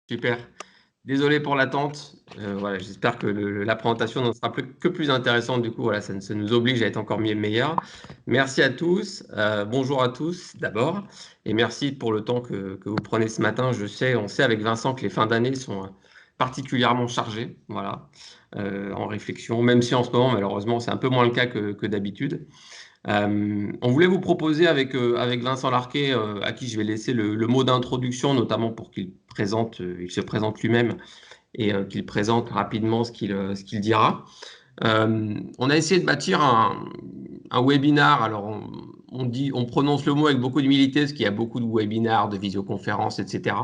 Super. Désolé pour l'attente. Voilà, j'espère que la présentation n'en sera que plus intéressante. Du coup, voilà, ça nous oblige à être encore mieux meilleur. Merci à tous. Bonjour à tous d'abord. Et merci pour le temps que vous prenez ce matin. On sait avec Vincent que les fins d'année sont particulièrement chargées. Voilà, en réflexion, même si en ce moment, malheureusement, c'est un peu moins le cas que d'habitude. On voulait vous proposer avec Vincent Larquet, à qui je vais laisser le mot d'introduction, notamment pour il se présente lui-même et qu'il présente rapidement ce qu'il dira. On a essayé de bâtir un webinar. Alors, on prononce le mot avec beaucoup d'humilité, parce qu'il y a beaucoup de webinars, de visioconférences, etc.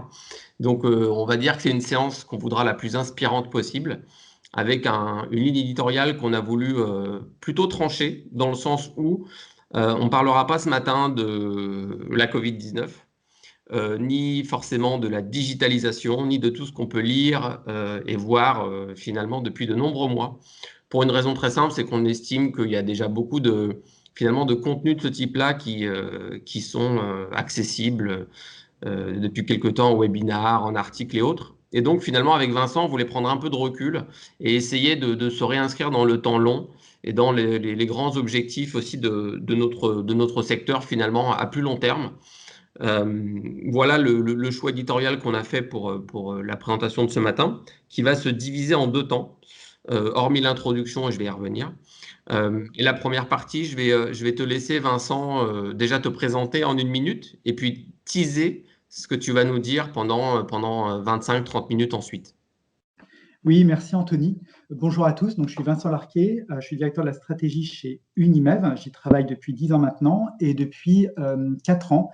Donc, on va dire que c'est une séance qu'on voudra la plus inspirante possible, avec une ligne éditoriale qu'on a voulu plutôt trancher, dans le sens où on ne parlera pas ce matin de la Covid-19, ni forcément de la digitalisation, ni de tout ce qu'on peut lire et voir finalement depuis de nombreux mois. Pour une raison très simple, c'est qu'on estime qu'il y a déjà beaucoup finalement de contenus de ce type-là qui sont accessibles depuis quelque temps en webinar, en articles et autres. Et donc finalement, avec Vincent, on voulait prendre un peu de recul et essayer de se réinscrire dans le temps long et dans les grands objectifs aussi de notre secteur finalement à plus long terme. Voilà le choix éditorial qu'on a fait pour la présentation de ce matin, qui va se diviser en deux temps, hormis l'introduction, et je vais y revenir. Et la première partie, je vais te laisser, Vincent, déjà te présenter en 1 minute, et puis teaser ce que tu vas nous dire pendant 25-30 minutes ensuite. Oui, merci Anthony. Bonjour à tous, donc, je suis Vincent Larquet, je suis directeur de la stratégie chez Unimev. J'y travaille depuis 10 ans maintenant et depuis 4 ans,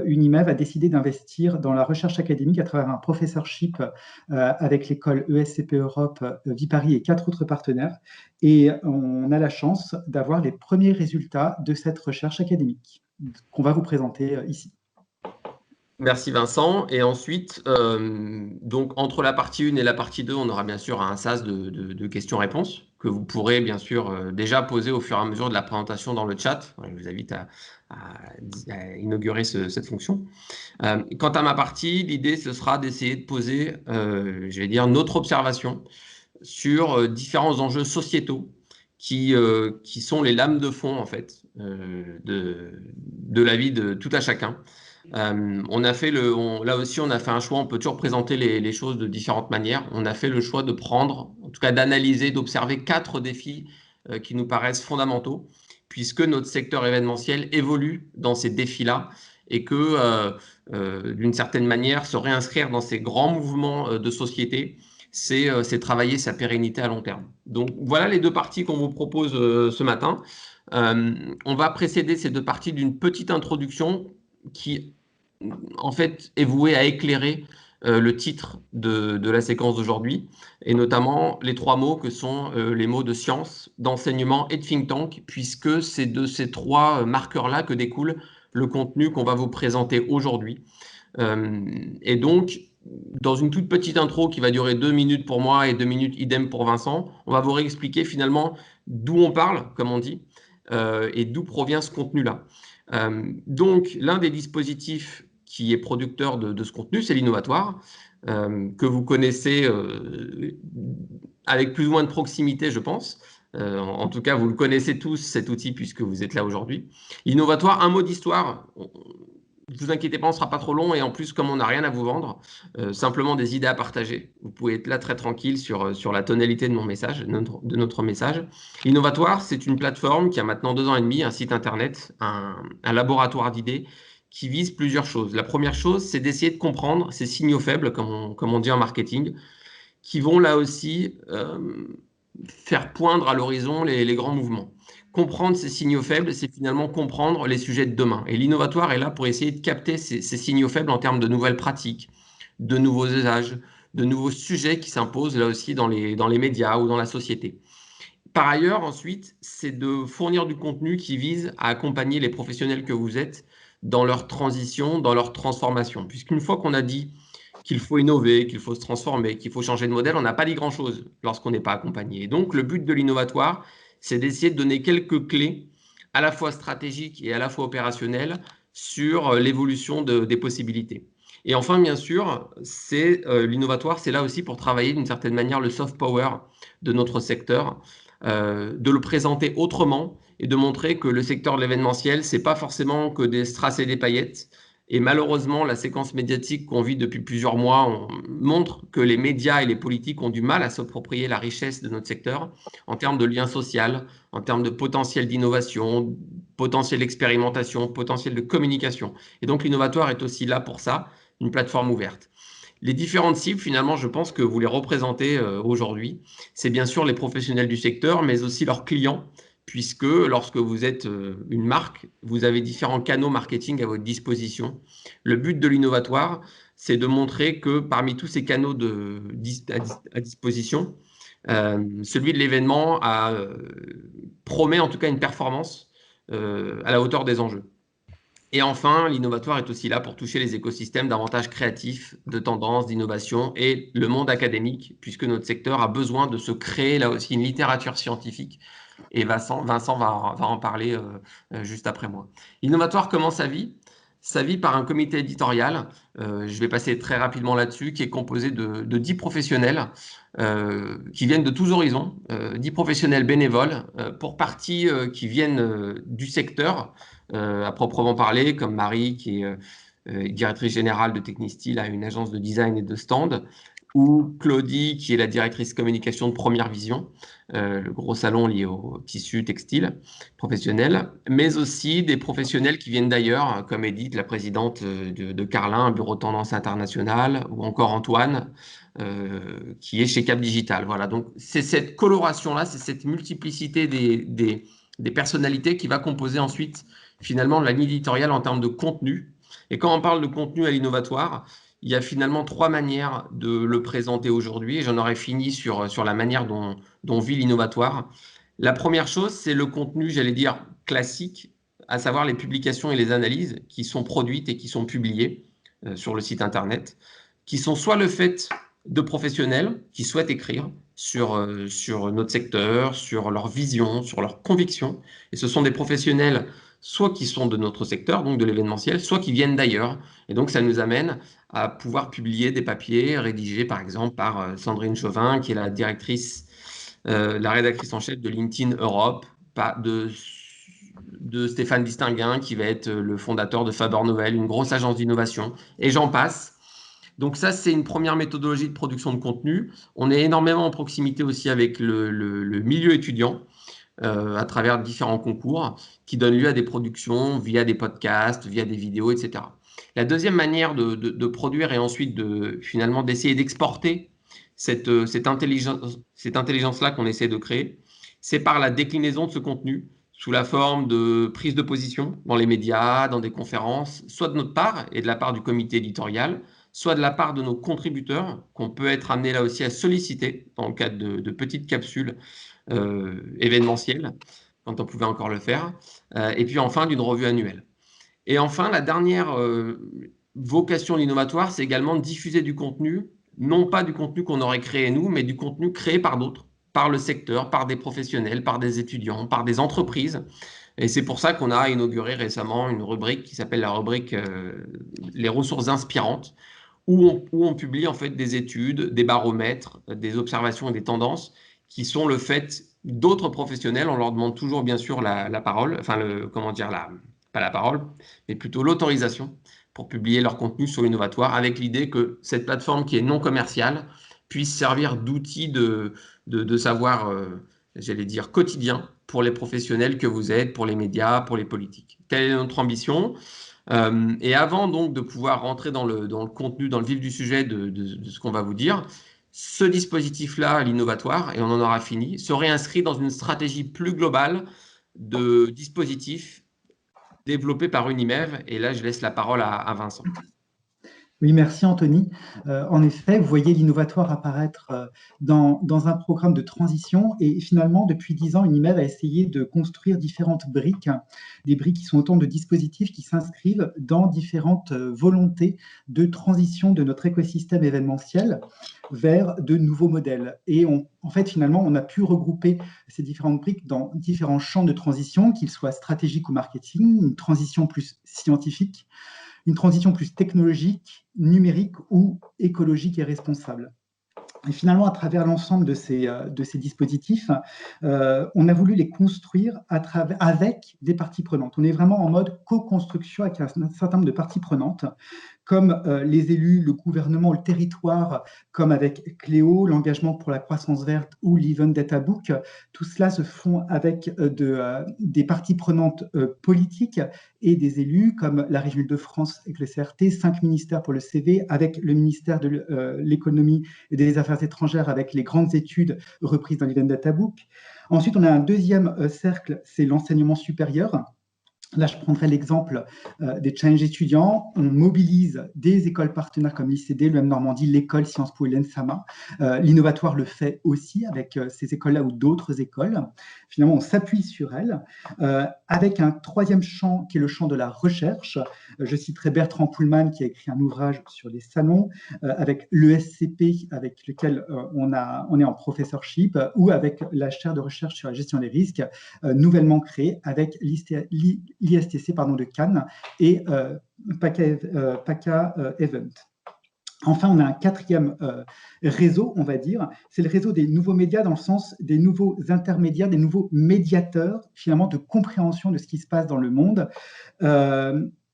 Unimev a décidé d'investir dans la recherche académique à travers un professorship avec l'école ESCP Europe, Viparis et 4 autres partenaires. Et on a la chance d'avoir les premiers résultats de cette recherche académique qu'on va vous présenter ici. Merci Vincent. Et ensuite, donc entre la partie 1 et la partie 2, on aura bien sûr un sas de questions-réponses que vous pourrez bien sûr déjà poser au fur et à mesure de la présentation dans le chat. Voilà, je vous invite à inaugurer cette fonction. Quant à ma partie, l'idée, ce sera d'essayer de poser, je vais dire, notre observation sur différents enjeux sociétaux qui sont les lames de fond, en fait, de la vie de tout à chacun. On a fait là aussi, on a fait un choix. On peut toujours présenter les choses de différentes manières. On a fait le choix de prendre, en tout cas d'analyser, d'observer 4 défis qui nous paraissent fondamentaux, puisque notre secteur événementiel évolue dans ces défis-là et que, d'une certaine manière, se réinscrire dans ces grands mouvements de société, c'est travailler sa pérennité à long terme. Donc voilà les deux parties qu'on vous propose ce matin. On va précéder ces deux parties d'une petite introduction qui en fait est voué à éclairer le titre de la séquence d'aujourd'hui, et notamment les 3 mots que sont les mots de science, d'enseignement et de think tank, puisque c'est de ces 3 marqueurs-là que découle le contenu qu'on va vous présenter aujourd'hui. Et donc, dans une toute petite intro qui va durer 2 minutes pour moi et 2 minutes idem pour Vincent, on va vous réexpliquer finalement d'où on parle, comme on dit, et d'où provient ce contenu-là. Donc, l'un des dispositifs qui est producteur de ce contenu, c'est l'Innovatoire, que vous connaissez avec plus ou moins de proximité, je pense. En tout cas, vous le connaissez tous, cet outil, puisque vous êtes là aujourd'hui. L'Innovatoire, un mot d'histoire. Ne vous inquiétez pas, on ne sera pas trop long, et en plus, comme on n'a rien à vous vendre, simplement des idées à partager. Vous pouvez être là très tranquille sur la tonalité de mon message, de notre message. Innovatoire, c'est une plateforme qui a maintenant 2 ans et demi, un site internet, un laboratoire d'idées qui vise plusieurs choses. La première chose, c'est d'essayer de comprendre ces signaux faibles, comme on dit en marketing, qui vont là aussi faire poindre à l'horizon les grands mouvements. Comprendre ces signaux faibles, c'est finalement comprendre les sujets de demain. Et l'innovatoire est là pour essayer de capter ces signaux faibles en termes de nouvelles pratiques, de nouveaux usages, de nouveaux sujets qui s'imposent là aussi dans les médias ou dans la société. Par ailleurs, ensuite, c'est de fournir du contenu qui vise à accompagner les professionnels que vous êtes dans leur transition, dans leur transformation. Puisqu'une fois qu'on a dit qu'il faut innover, qu'il faut se transformer, qu'il faut changer de modèle, on n'a pas dit grand-chose lorsqu'on n'est pas accompagné. Et donc, le but de l'innovatoire, c'est d'essayer de donner quelques clés, à la fois stratégiques et à la fois opérationnelles, sur l'évolution des possibilités. Et enfin, bien sûr, c'est l'innovatoire, c'est là aussi pour travailler d'une certaine manière le soft power de notre secteur, de le présenter autrement et de montrer que le secteur de l'événementiel, c'est pas forcément que des strass et des paillettes. Et malheureusement, la séquence médiatique qu'on vit depuis plusieurs mois montre que les médias et les politiques ont du mal à s'approprier la richesse de notre secteur en termes de lien social, en termes de potentiel d'innovation, potentiel d'expérimentation, potentiel de communication. Et donc l'innovatoire est aussi là pour ça, une plateforme ouverte. Les différentes cibles, finalement, je pense que vous les représentez aujourd'hui. C'est bien sûr les professionnels du secteur, mais aussi leurs clients, puisque lorsque vous êtes une marque, vous avez différents canaux marketing à votre disposition. Le but de l'innovatoire, c'est de montrer que parmi tous ces canaux à disposition, celui de l'événement promet en tout cas une performance à la hauteur des enjeux. Et enfin, l'innovatoire est aussi là pour toucher les écosystèmes davantage créatifs, de tendance, d'innovation et le monde académique, puisque notre secteur a besoin de se créer là aussi une littérature scientifique. Et Vincent va en parler juste après moi. L'innovatoire commence sa vie par un comité éditorial, je vais passer très rapidement là-dessus, qui est composé de 10 professionnels qui viennent de tous horizons, 10 professionnels bénévoles, pour partie qui viennent du secteur, à proprement parler, comme Marie, qui est directrice générale de Technistil à une agence de design et de stand, ou Claudie, qui est la directrice communication de Première Vision, le gros salon lié au tissu textile professionnel, mais aussi des professionnels qui viennent d'ailleurs, comme Edith, la présidente de Carlin, un bureau de tendance international, ou encore Antoine, qui est chez Cap Digital. Voilà, donc c'est cette coloration-là, c'est cette multiplicité des personnalités qui va composer ensuite finalement la ligne éditoriale en termes de contenu. Et quand on parle de contenu à l'innovatoire, il y a finalement 3 manières de le présenter aujourd'hui, et j'en aurai fini sur la manière dont vit l'innovatoire. La première chose, c'est le contenu, j'allais dire, classique, à savoir les publications et les analyses qui sont produites et qui sont publiées sur le site Internet, qui sont soit le fait de professionnels qui souhaitent écrire sur notre secteur, sur leur vision, sur leurs convictions. Et ce sont des professionnels soit qui sont de notre secteur, donc de l'événementiel, soit qui viennent d'ailleurs. Et donc ça nous amène à pouvoir publier des papiers rédigés par exemple par Sandrine Chauvin, qui est la rédactrice en chef de LinkedIn Europe, de Stéphane Distinguin, qui va être le fondateur de Faber Novel, une grosse agence d'innovation, et j'en passe. Donc ça, c'est une première méthodologie de production de contenu. On est énormément en proximité aussi avec le milieu étudiant, à travers différents concours qui donnent lieu à des productions via des podcasts, via des vidéos, etc. La deuxième manière de produire et ensuite finalement d'essayer d'exporter cette intelligence-là qu'on essaie de créer, c'est par la déclinaison de ce contenu sous la forme de prise de position dans les médias, dans des conférences, soit de notre part et de la part du comité éditorial, soit de la part de nos contributeurs qu'on peut être amené là aussi à solliciter dans le cadre de petites capsules événementielles, quand on pouvait encore le faire, et puis enfin d'une revue annuelle. Et enfin, la dernière vocation de l'innovatoire, c'est également de diffuser du contenu, non pas du contenu qu'on aurait créé nous, mais du contenu créé par d'autres, par le secteur, par des professionnels, par des étudiants, par des entreprises. Et c'est pour ça qu'on a inauguré récemment une rubrique qui s'appelle la rubrique Les ressources inspirantes, où on publie en fait des études, des baromètres, des observations et des tendances qui sont le fait d'autres professionnels. On leur demande toujours bien sûr la parole, enfin comment dire, pas la parole, mais plutôt l'autorisation pour publier leur contenu sur l'innovatoire, avec l'idée que cette plateforme qui est non commerciale puisse servir d'outil de savoir, j'allais dire, quotidien pour les professionnels que vous êtes, pour les médias, pour les politiques. Telle est notre ambition. Et avant donc de pouvoir rentrer dans le contenu, dans le vif du sujet de ce qu'on va vous dire, ce dispositif-là, l'innovatoire, et on en aura fini, serait inscrit dans une stratégie plus globale de dispositifs développés par Unimev. Et là, je laisse la parole à Vincent. Oui, merci Anthony. En effet, vous voyez l'innovatoire apparaître dans un programme de transition et finalement, depuis 10 ans, Unimev a essayé de construire différentes briques, des briques qui sont autant de dispositifs qui s'inscrivent dans différentes volontés de transition de notre écosystème événementiel vers de nouveaux modèles. Et en fait, finalement, on a pu regrouper ces différentes briques dans différents champs de transition, qu'ils soient stratégiques ou marketing, une transition plus scientifique, une transition plus technologique, numérique ou écologique et responsable. Et finalement, à travers l'ensemble de ces dispositifs, on a voulu les construire avec des parties prenantes. On est vraiment en mode co-construction avec un certain nombre de parties prenantes, comme les élus, le gouvernement, le territoire, comme avec Cléo, l'engagement pour la croissance verte ou l'Event Data Book. Tout cela se font avec des parties prenantes politiques et des élus, comme la région Île-de-France avec le CRT, 5 ministères pour le CV, avec le ministère de l'économie et des Affaires étrangères, avec les grandes études reprises dans l'Event Data Book. Ensuite, on a un deuxième cercle, c'est l'enseignement supérieur. Là, je prendrai l'exemple des challenges étudiants. On mobilise des écoles partenaires comme l'ICD, l'EM Normandie, l'école Sciences Po et l'ENSAMA. L'Innovatoire le fait aussi avec ces écoles-là ou d'autres écoles. Finalement, on s'appuie sur elles. Avec un troisième champ qui est le champ de la recherche. Je citerai Bertrand Pullman qui a écrit un ouvrage sur les salons, avec l'ESCP avec lequel on est en professorship, ou avec la chaire de recherche sur la gestion des risques, nouvellement créée avec l'ISTC de Cannes et PACA Event. Enfin, on a un quatrième réseau, on va dire, c'est le réseau des nouveaux médias dans le sens des nouveaux intermédiaires, des nouveaux médiateurs, finalement, de compréhension de ce qui se passe dans le monde.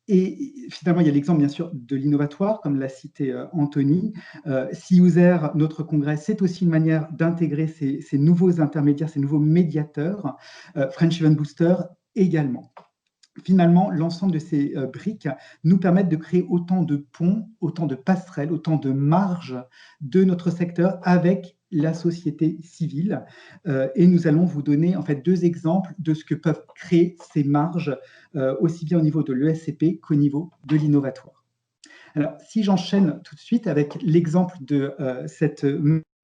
Et finalement, il y a l'exemple, bien sûr, de l'Innovatoire, comme l'a cité Anthony. CIUSER, notre congrès, c'est aussi une manière d'intégrer ces nouveaux intermédiaires, ces nouveaux médiateurs. French Event Booster également. Finalement, l'ensemble de ces briques nous permettent de créer autant de ponts, autant de passerelles, autant de marges de notre secteur avec la société civile. Et nous allons vous donner en fait 2 exemples de ce que peuvent créer ces marges, aussi bien au niveau de l'ESCP qu'au niveau de l'Innovatoire. Alors, si j'enchaîne tout de suite avec l'exemple de cette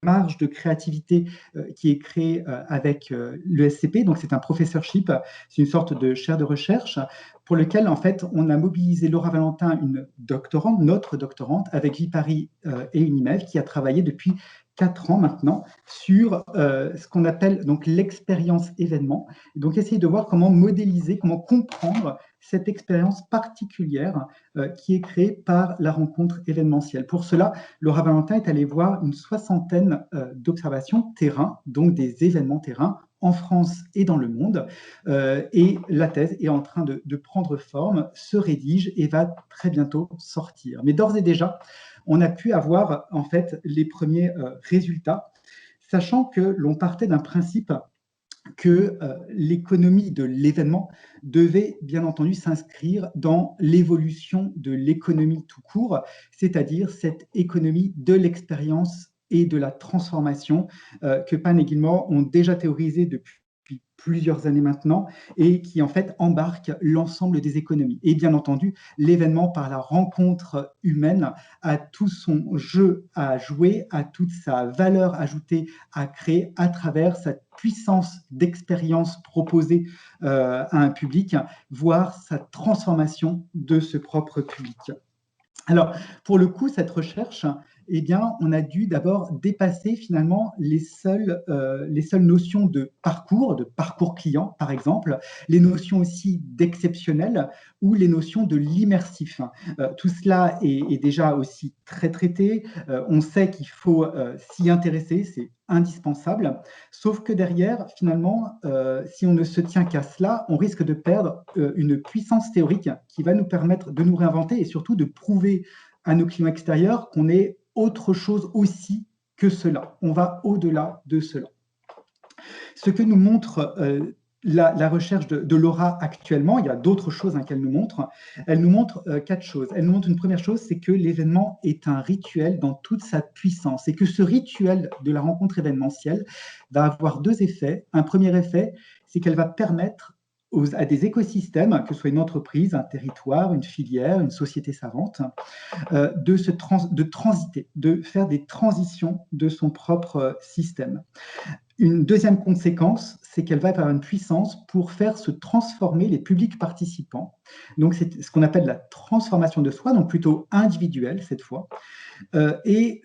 marge de créativité qui est créée avec l'ESCP, donc c'est un professorship, c'est une sorte de chaire de recherche pour lequel en fait on a mobilisé Laura Valentin, une doctorante, notre doctorante, avec Viparis et Unimev, qui a travaillé depuis 4 ans maintenant sur ce qu'on appelle donc l'expérience événement. Et donc essayer de voir comment modéliser, comment comprendre cette expérience particulière qui est créée par la rencontre événementielle. Pour cela, Laura Valentin est allée voir une 60aine d'observations terrain, donc des événements terrain en France et dans le monde. Et la thèse est en train de prendre forme, se rédige et va très bientôt sortir. Mais d'ores et déjà, on a pu avoir en fait les premiers résultats, sachant que l'on partait d'un principe que l'économie de l'événement devait bien entendu s'inscrire dans l'évolution de l'économie tout court, c'est-à-dire cette économie de l'expérience et de la transformation que Pan et Gilmore ont déjà théorisé depuis plusieurs années maintenant et qui en fait embarque l'ensemble des économies. Et bien entendu, l'événement par la rencontre humaine a tout son jeu à jouer, a toute sa valeur ajoutée à créer à travers cette puissance d'expérience proposée à un public, voire sa transformation de ce propre public. Alors, pour le coup, cette recherche, eh bien, on a dû d'abord dépasser finalement les seules notions de parcours client, par exemple, les notions aussi d'exceptionnel ou les notions de l'immersif. Tout cela est déjà aussi très traité. On sait qu'il faut s'y intéresser, c'est indispensable. Sauf que derrière, finalement, si on ne se tient qu'à cela, on risque de perdre une puissance théorique qui va nous permettre de nous réinventer et surtout de prouver à nos clients extérieurs qu'on est autre chose aussi que cela. On va au-delà de cela. Ce que nous montre la recherche de Laura actuellement, il y a d'autres choses qu'elle nous montre. Elle nous montre 4 choses. Elle nous montre une première chose, c'est que l'événement est un rituel dans toute sa puissance et que ce rituel de la rencontre événementielle va avoir 2 effets. Un premier effet, c'est qu'elle va permettre à des écosystèmes, que ce soit une entreprise, un territoire, une filière, une société savante, de transiter, de faire des transitions de son propre système. Une deuxième conséquence, c'est qu'elle va avoir une puissance pour faire se transformer les publics participants. Donc, c'est ce qu'on appelle la transformation de soi, donc plutôt individuelle cette fois. Et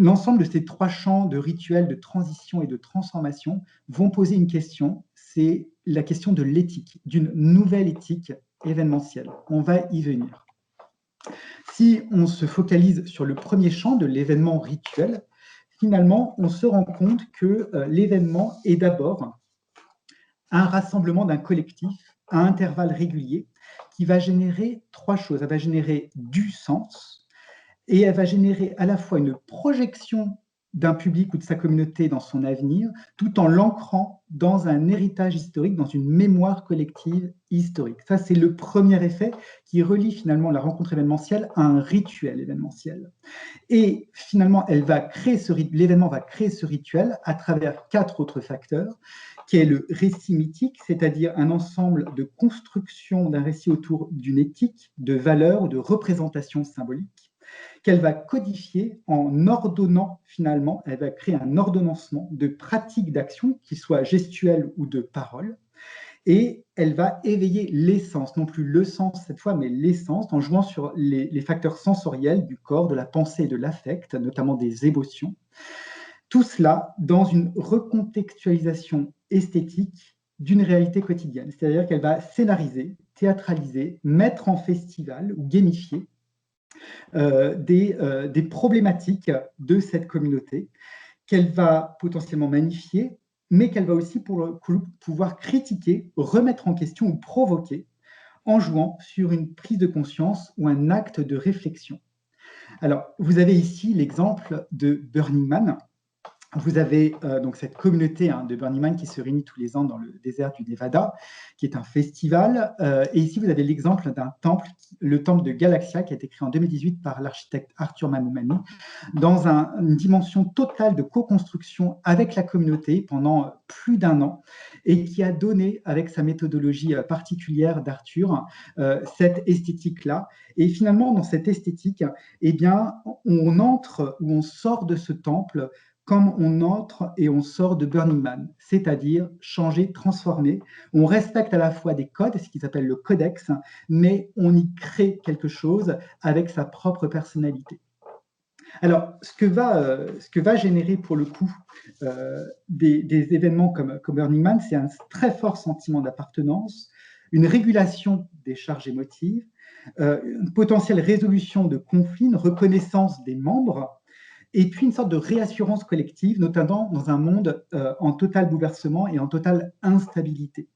l'ensemble de ces 3 champs de rituels, de transition et de transformation vont poser une question, c'est la question de l'éthique, d'une nouvelle éthique événementielle. On va y venir. Si on se focalise sur le premier champ de l'événement rituel, finalement, on se rend compte que l'événement est d'abord un rassemblement d'un collectif à intervalles réguliers qui va générer trois choses. Elle va générer du sens et elle va générer à la fois une projection d'un public ou de sa communauté dans son avenir, tout en l'ancrant dans un héritage historique, dans une mémoire collective historique. Ça, c'est le premier effet qui relie finalement la rencontre événementielle à un rituel événementiel. Et finalement, l'événement va créer ce rituel à travers quatre autres facteurs, qui est le récit mythique, c'est-à-dire un ensemble de constructions d'un récit autour d'une éthique, de valeurs ou de représentations symboliques, qu'elle va codifier en ordonnant finalement, elle va créer un ordonnancement de pratiques d'action, qui soient gestuelles ou de paroles, et elle va éveiller l'essence, non plus le sens cette fois, mais l'essence, en jouant sur les facteurs sensoriels du corps, de la pensée et de l'affect, notamment des émotions. Tout cela dans une recontextualisation esthétique d'une réalité quotidienne. C'est-à-dire qu'elle va scénariser, théâtraliser, mettre en festival ou gamifier des problématiques de cette communauté qu'elle va potentiellement magnifier, mais qu'elle va aussi pouvoir critiquer, remettre en question ou provoquer en jouant sur une prise de conscience ou un acte de réflexion. Alors, vous avez ici l'exemple de Burning Man. Vous avez donc cette communauté de Burning Man qui se réunit tous les ans dans le désert du Nevada, qui est un festival. Et ici, vous avez l'exemple d'un temple, le temple de Galaxia, qui a été créé en 2018 par l'architecte Arthur Mamoumani, dans une dimension totale de co-construction avec la communauté pendant plus d'un an, et qui a donné, avec sa méthodologie particulière d'Arthur, cette esthétique-là. Et finalement, dans cette esthétique, eh bien, on entre ou on sort de ce temple comme on entre et on sort de Burning Man, c'est-à-dire changer, transformer. On respecte à la fois des codes, ce qu'ils appellent le codex, mais on y crée quelque chose avec sa propre personnalité. Alors, ce que va générer pour le coup des événements comme Burning Man, c'est un très fort sentiment d'appartenance, une régulation des charges émotives, une potentielle résolution de conflits, une reconnaissance des membres, et puis une sorte de réassurance collective, notamment dans un monde en total bouleversement et en totale instabilité.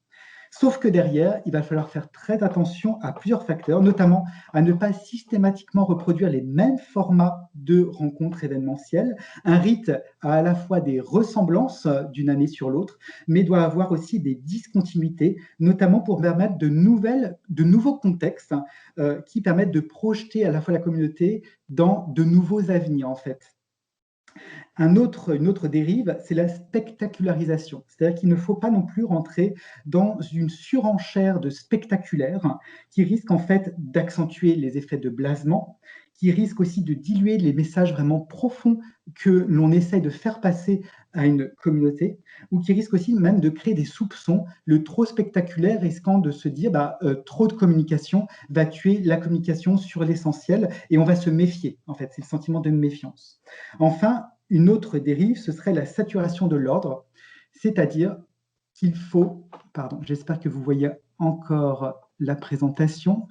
Sauf que derrière, il va falloir faire très attention à plusieurs facteurs, notamment à ne pas systématiquement reproduire les mêmes formats de rencontres événementielles. Un rite a à la fois des ressemblances d'une année sur l'autre, mais doit avoir aussi des discontinuités, notamment pour permettre de nouveaux contextes qui permettent de projeter à la fois la communauté dans de nouveaux avenirs, en fait. Une autre dérive, c'est la spectacularisation. C'est-à-dire qu'il ne faut pas non plus rentrer dans une surenchère de spectaculaire qui risque en fait d'accentuer les effets de blasement, qui risque aussi de diluer les messages vraiment profonds que l'on essaie de faire passer à une communauté, ou qui risque aussi même de créer des soupçons, le trop spectaculaire risquant de se dire trop de communication va tuer la communication sur l'essentiel et on va se méfier. En fait, c'est le sentiment de méfiance. Enfin, une autre dérive, ce serait la saturation de l'ordre, c'est-à-dire qu'il faut, pardon, j'espère que vous voyez encore la présentation.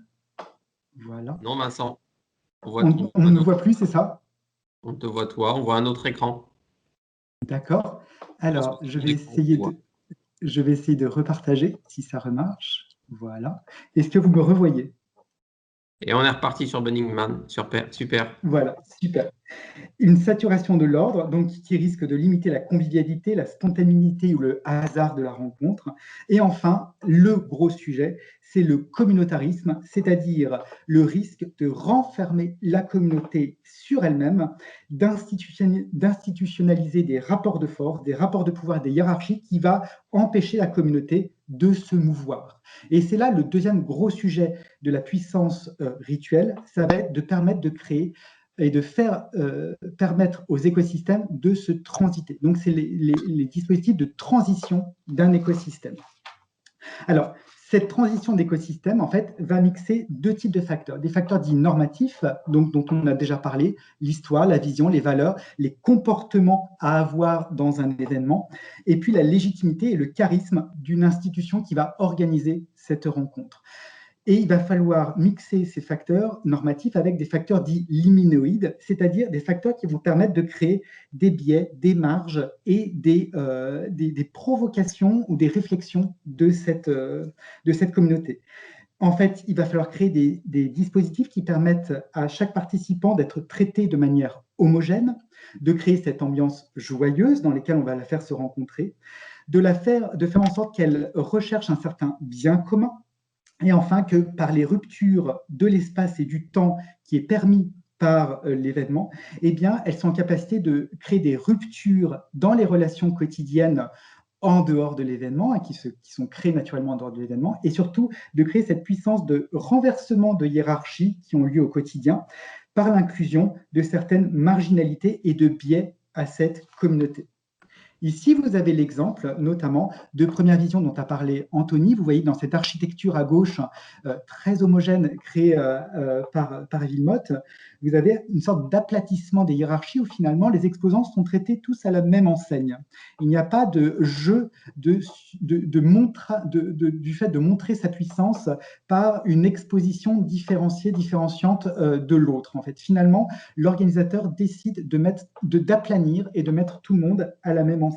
Voilà. Non, Vincent, on ne voit plus, c'est ça? On te voit toi, on voit un autre écran. D'accord. Alors, je vais essayer de repartager si ça remarche. Voilà. Est-ce que vous me revoyez? Et on est reparti sur Burning Man. Super. Voilà, super. Une saturation de l'ordre, donc qui risque de limiter la convivialité, la spontanéité ou le hasard de la rencontre. Et enfin, le gros sujet, c'est le communautarisme, c'est-à-dire le risque de renfermer la communauté sur elle-même, d'institutionnaliser des rapports de force, des rapports de pouvoir, des hiérarchies qui va empêcher la communauté de se mouvoir. Et c'est là le deuxième gros sujet de la puissance rituelle, ça va être de permettre de créer et de faire permettre aux écosystèmes de se transiter. Donc, c'est les dispositifs de transition d'un écosystème. Alors, cette transition d'écosystème, en fait, va mixer deux types de facteurs. Des facteurs dits normatifs, donc, dont on a déjà parlé, l'histoire, la vision, les valeurs, les comportements à avoir dans un événement, et puis la légitimité et le charisme d'une institution qui va organiser cette rencontre. Et il va falloir mixer ces facteurs normatifs avec des facteurs dits liminoïdes, c'est-à-dire des facteurs qui vont permettre de créer des biais, des marges et des provocations ou des réflexions de cette communauté. En fait, il va falloir créer des dispositifs qui permettent à chaque participant d'être traité de manière homogène, de créer cette ambiance joyeuse dans laquelle on va la faire se rencontrer, de faire en sorte qu'elle recherche un certain bien commun, et enfin que par les ruptures de l'espace et du temps qui est permis par l'événement, eh bien, elles sont en capacité de créer des ruptures dans les relations quotidiennes en dehors de l'événement, qui sont créées naturellement en dehors de l'événement, et surtout de créer cette puissance de renversement de hiérarchie qui ont lieu au quotidien par l'inclusion de certaines marginalités et de biais à cette communauté. Ici, vous avez l'exemple notamment de Première Vision dont a parlé Anthony. Vous voyez dans cette architecture à gauche très homogène créée par Villemotte, vous avez une sorte d'aplatissement des hiérarchies où finalement les exposants sont traités tous à la même enseigne. Il n'y a pas de jeu du fait de montrer sa puissance par une exposition différenciée, différenciante de l'autre. En fait, finalement, l'organisateur décide d'aplanir et de mettre tout le monde à la même enseigne.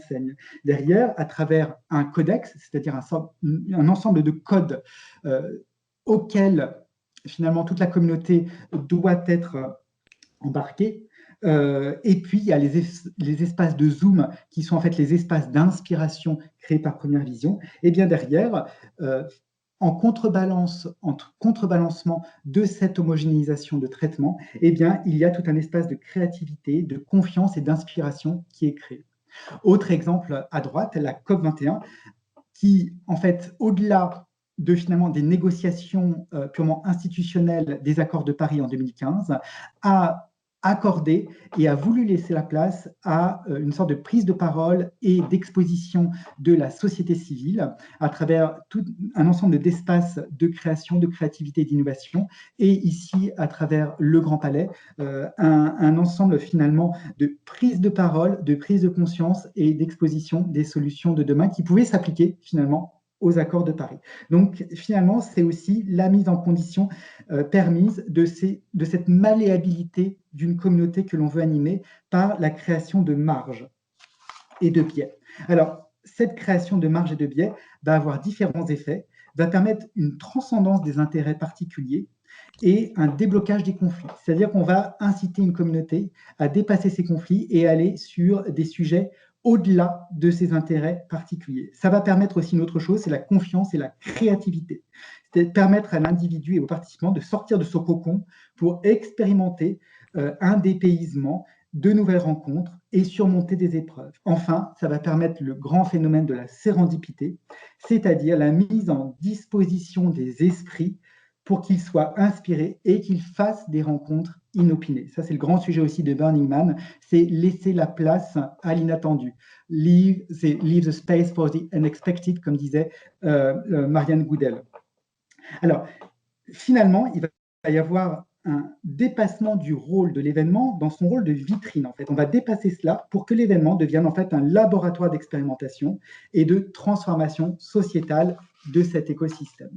Derrière, à travers un codex, c'est-à-dire un ensemble de codes auxquels finalement toute la communauté doit être embarquée. Et puis, il y a les espaces de Zoom qui sont en fait les espaces d'inspiration créés par Première Vision. Et bien derrière, en contrebalancement de cette homogénéisation de traitement, eh bien, il y a tout un espace de créativité, de confiance et d'inspiration qui est créé. Autre exemple à droite, la COP21, qui, en fait, au-delà de finalement des négociations purement institutionnelles des accords de Paris en 2015, a accordé et a voulu laisser la place à une sorte de prise de parole et d'exposition de la société civile à travers tout un ensemble d'espaces de créativité et d'innovation, et ici, à travers le Grand Palais, un ensemble finalement de prise de parole, de prise de conscience et d'exposition des solutions de demain qui pouvaient s'appliquer finalement aux accords de Paris. Donc finalement, c'est aussi la mise en condition permise de cette malléabilité d'une communauté que l'on veut animer par la création de marges et de biais. Alors, cette création de marges et de biais va avoir différents effets, va permettre une transcendance des intérêts particuliers et un déblocage des conflits. C'est-à-dire qu'on va inciter une communauté à dépasser ces conflits et aller sur des sujets au-delà de ses intérêts particuliers. Ça va permettre aussi une autre chose, c'est la confiance et la créativité. C'est permettre à l'individu et aux participants de sortir de ce cocon pour expérimenter un dépaysement, de nouvelles rencontres et surmonter des épreuves. Enfin, ça va permettre le grand phénomène de la sérendipité, c'est-à-dire la mise en disposition des esprits pour qu'ils soient inspirés et qu'ils fassent des rencontres inopinées. Ça, c'est le grand sujet aussi de Burning Man, c'est laisser la place à l'inattendu. Leave the space for the unexpected, comme disait Marianne Goodell. Alors, finalement, il va y avoir un dépassement du rôle de l'événement dans son rôle de vitrine. En fait, on va dépasser cela pour que l'événement devienne en fait un laboratoire d'expérimentation et de transformation sociétale de cet écosystème.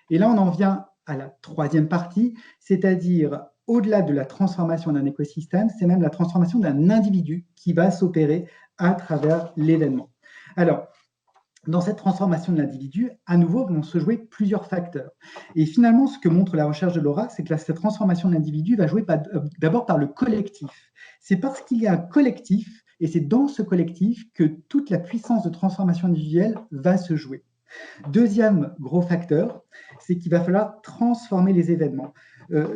Et là, on en vient à la troisième partie, c'est-à-dire au-delà de la transformation d'un écosystème, c'est même la transformation d'un individu qui va s'opérer à travers l'événement. Alors, dans cette transformation de l'individu, à nouveau, vont se jouer plusieurs facteurs. Et finalement, ce que montre la recherche de Laura, c'est que cette transformation de l'individu va jouer d'abord par le collectif. C'est parce qu'il y a un collectif, et c'est dans ce collectif que toute la puissance de transformation individuelle va se jouer. Deuxième gros facteur, c'est qu'il va falloir transformer les événements.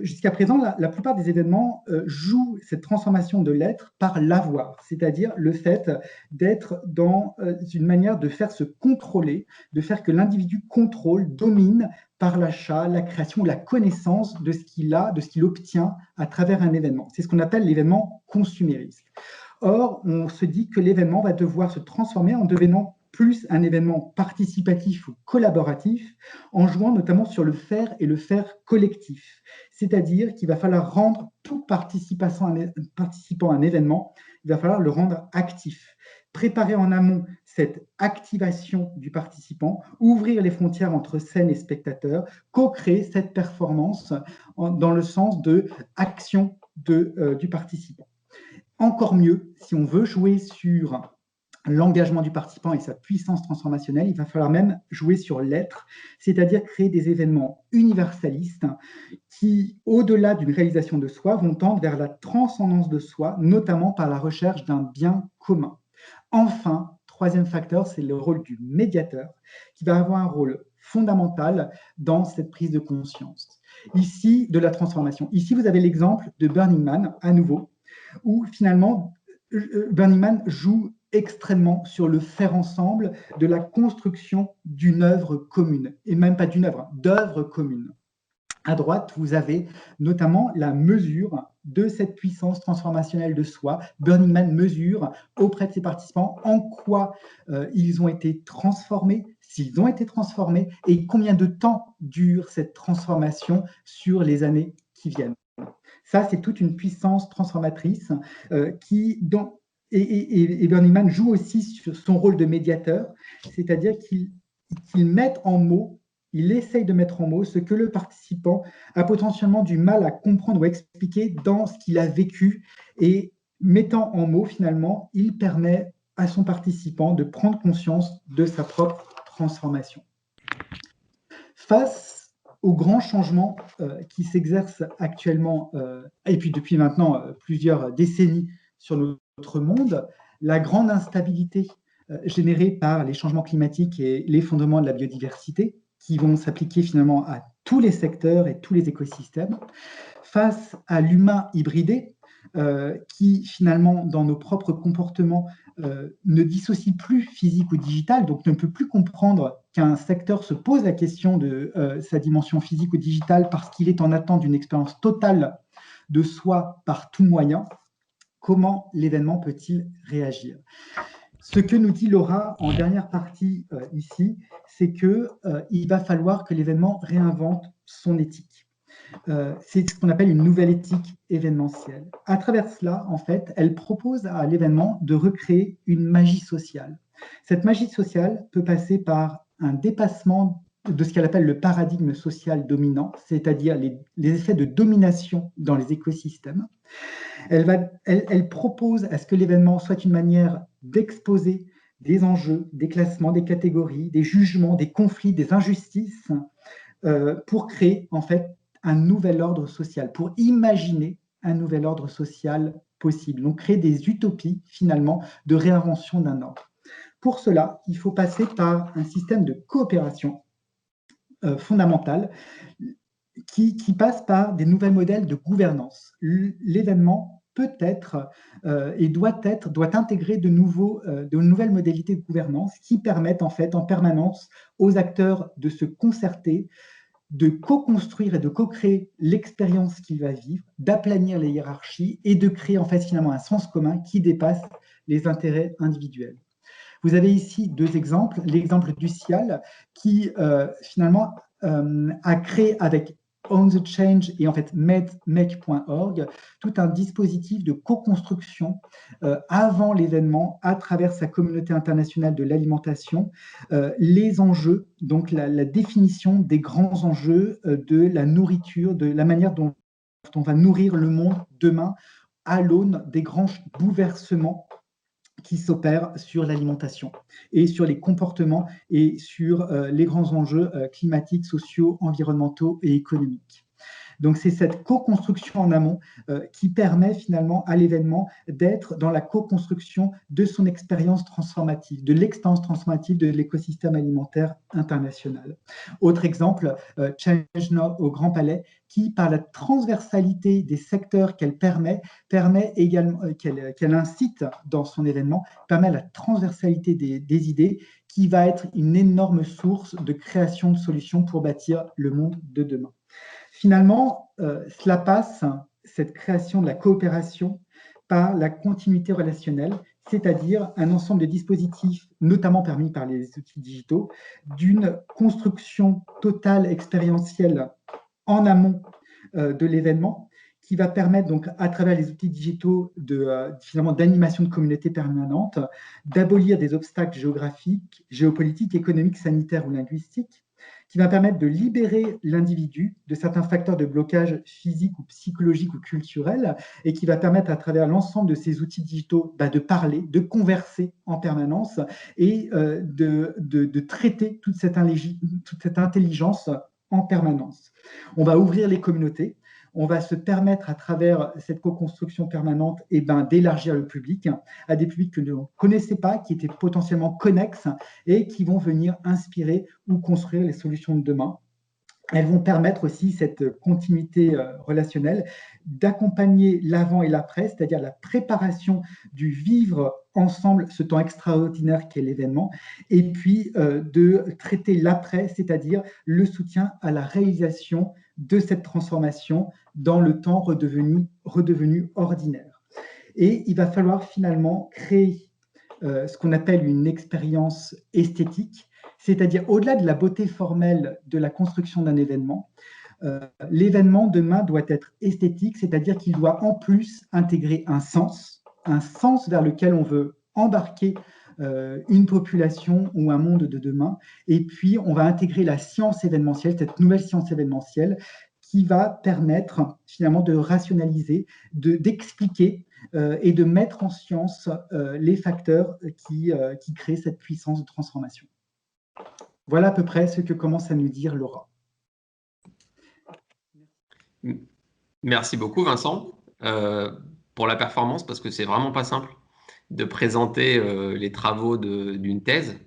Jusqu'à présent, la plupart des événements jouent cette transformation de l'être par l'avoir, c'est-à-dire le fait d'être dans une manière de faire se contrôler, de faire que l'individu contrôle, domine par l'achat, la création, la connaissance de ce qu'il a, de ce qu'il obtient à travers un événement. C'est ce qu'on appelle l'événement consumériste. Or, on se dit que l'événement va devoir se transformer en devenant plus un événement participatif ou collaboratif, en jouant notamment sur le faire et le faire collectif. C'est-à-dire qu'il va falloir rendre tout participant à un événement, il va falloir le rendre actif. préparer en amont cette activation du participant, ouvrir les frontières entre scène et spectateur, co-créer cette performance dans le sens de action du participant. Encore mieux, si on veut jouer sur l'engagement du participant et sa puissance transformationnelle, il va falloir même jouer sur l'être, c'est-à-dire créer des événements universalistes qui, au-delà d'une réalisation de soi, vont tendre vers la transcendance de soi, notamment par la recherche d'un bien commun. Enfin, troisième facteur, c'est le rôle du médiateur, qui va avoir un rôle fondamental dans cette prise de conscience. Ici, de la transformation. Ici, vous avez l'exemple de Burning Man, à nouveau, où finalement, Burning Man joue extrêmement sur le faire ensemble de la construction d'une œuvre commune, et même pas d'une œuvre, d'œuvres communes. À droite, vous avez notamment la mesure de cette puissance transformationnelle de soi. Burning Man mesure auprès de ses participants en quoi ils ont été transformés, s'ils ont été transformés, et combien de temps dure cette transformation sur les années qui viennent. Ça, c'est toute une puissance transformatrice et Burning Man joue aussi sur son rôle de médiateur, c'est-à-dire qu'il met en mots, il essaye de mettre en mots ce que le participant a potentiellement du mal à comprendre ou expliquer dans ce qu'il a vécu, et mettant en mots, finalement, il permet à son participant de prendre conscience de sa propre transformation. Face aux grands changements qui s'exercent actuellement, et puis depuis maintenant plusieurs décennies sur notre monde, la grande instabilité générée par les changements climatiques et l'effondrement de la biodiversité, qui vont s'appliquer finalement à tous les secteurs et tous les écosystèmes, face à l'humain hybridé, qui finalement, dans nos propres comportements, ne dissocie plus physique ou digital, donc ne peut plus comprendre qu'un secteur se pose la question de sa dimension physique ou digitale parce qu'il est en attente d'une expérience totale de soi par tout moyen. Comment l'événement peut-il réagir ? Ce que nous dit Laura en dernière partie ici, c'est qu'il va falloir que l'événement réinvente son éthique. C'est ce qu'on appelle une nouvelle éthique événementielle. À travers cela, en fait, elle propose à l'événement de recréer une magie sociale. Cette magie sociale peut passer par un dépassement de ce qu'elle appelle le paradigme social dominant, c'est-à-dire les effets de domination dans les écosystèmes. Elle propose à ce que l'événement soit une manière d'exposer des enjeux, des classements, des catégories, des jugements, des conflits, des injustices, pour créer en fait un nouvel ordre social, pour imaginer un nouvel ordre social possible. Donc créer des utopies finalement de réinvention d'un ordre. Pour cela, il faut passer par un système de coopération fondamental qui passe par des nouveaux modèles de gouvernance. L'événement peut être et doit intégrer de nouvelles modalités de gouvernance qui permettent en fait en permanence aux acteurs de se concerter, de co-construire et de co-créer l'expérience qu'il va vivre, d'aplanir les hiérarchies et de créer en fait finalement un sens commun qui dépasse les intérêts individuels. Vous avez ici deux exemples. L'exemple du CIAL qui finalement a créé avec On the Change et en fait make.org tout un dispositif de co-construction avant l'événement à travers sa communauté internationale de l'alimentation, les enjeux, donc la définition des grands enjeux de la nourriture, de la manière dont on va nourrir le monde demain à l'aune des grands bouleversements qui s'opèrent sur l'alimentation et sur les comportements et sur les grands enjeux climatiques, sociaux, environnementaux et économiques. Donc, c'est cette co-construction en amont qui permet finalement à l'événement d'être dans la co-construction de son expérience transformative, de l'expérience transformative de l'écosystème alimentaire international. Autre exemple, Change Now au Grand Palais, qui, par la transversalité des secteurs qu'elle permet également, qu'elle incite dans son événement, permet la transversalité des idées qui va être une énorme source de création de solutions pour bâtir le monde de demain. Finalement, cela passe, cette création de la coopération, par la continuité relationnelle, c'est-à-dire un ensemble de dispositifs, notamment permis par les outils digitaux, d'une construction totale expérientielle en amont de l'événement, qui va permettre, donc, à travers les outils digitaux finalement d'animation de communautés permanentes, d'abolir des obstacles géographiques, géopolitiques, économiques, sanitaires ou linguistiques, qui va permettre de libérer l'individu de certains facteurs de blocage physique ou psychologique ou culturel, et qui va permettre à travers l'ensemble de ces outils digitaux de parler, de converser en permanence et de traiter toute cette intelligence en permanence. On va ouvrir les communautés, on va se permettre à travers cette co-construction permanente d'élargir le public à des publics que nous ne connaissons pas, qui étaient potentiellement connexes et qui vont venir inspirer ou construire les solutions de demain. Elles vont permettre aussi cette continuité relationnelle d'accompagner l'avant et l'après, c'est-à-dire la préparation du vivre ensemble ce temps extraordinaire qu'est l'événement, et puis de traiter l'après, c'est-à-dire le soutien à la réalisation de cette transformation dans le temps redevenu ordinaire. Et il va falloir finalement créer ce qu'on appelle une expérience esthétique, c'est-à-dire au-delà de la beauté formelle de la construction d'un événement, l'événement demain doit être esthétique, c'est-à-dire qu'il doit en plus intégrer un sens vers lequel on veut embarquer une population ou un monde de demain. Et puis, on va intégrer la science événementielle, cette nouvelle science événementielle, qui va permettre finalement de rationaliser, d'expliquer et de mettre en science les facteurs qui créent cette puissance de transformation. Voilà à peu près ce que commence à nous dire Laura. Merci beaucoup, Vincent, pour la performance, parce que c'est vraiment pas simple de présenter les travaux d'une thèse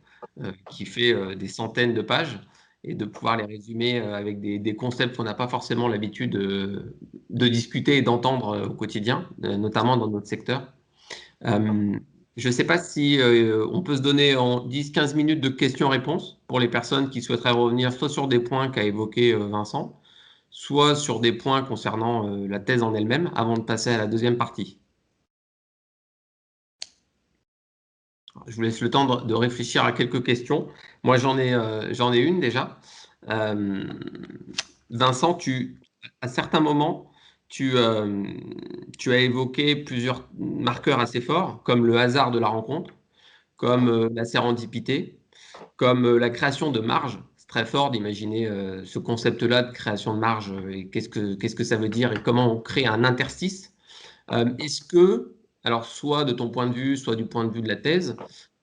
qui fait des centaines de pages et de pouvoir les résumer avec des concepts qu'on n'a pas forcément l'habitude de discuter et d'entendre au quotidien, notamment dans notre secteur. Je ne sais pas si on peut se donner en 10-15 minutes de questions-réponses pour les personnes qui souhaiteraient revenir soit sur des points qu'a évoqué Vincent, soit sur des points concernant la thèse en elle-même, avant de passer à la deuxième partie. Je vous laisse le temps de réfléchir à quelques questions. Moi, j'en ai une déjà. Vincent, à certains moments, tu as évoqué plusieurs marqueurs assez forts, comme le hasard de la rencontre, comme la sérendipité, comme la création de marge. C'est très fort d'imaginer ce concept-là de création de marge et qu'est-ce que ça veut dire et comment on crée un interstice. Est-ce que, alors soit de ton point de vue, soit du point de vue de la thèse,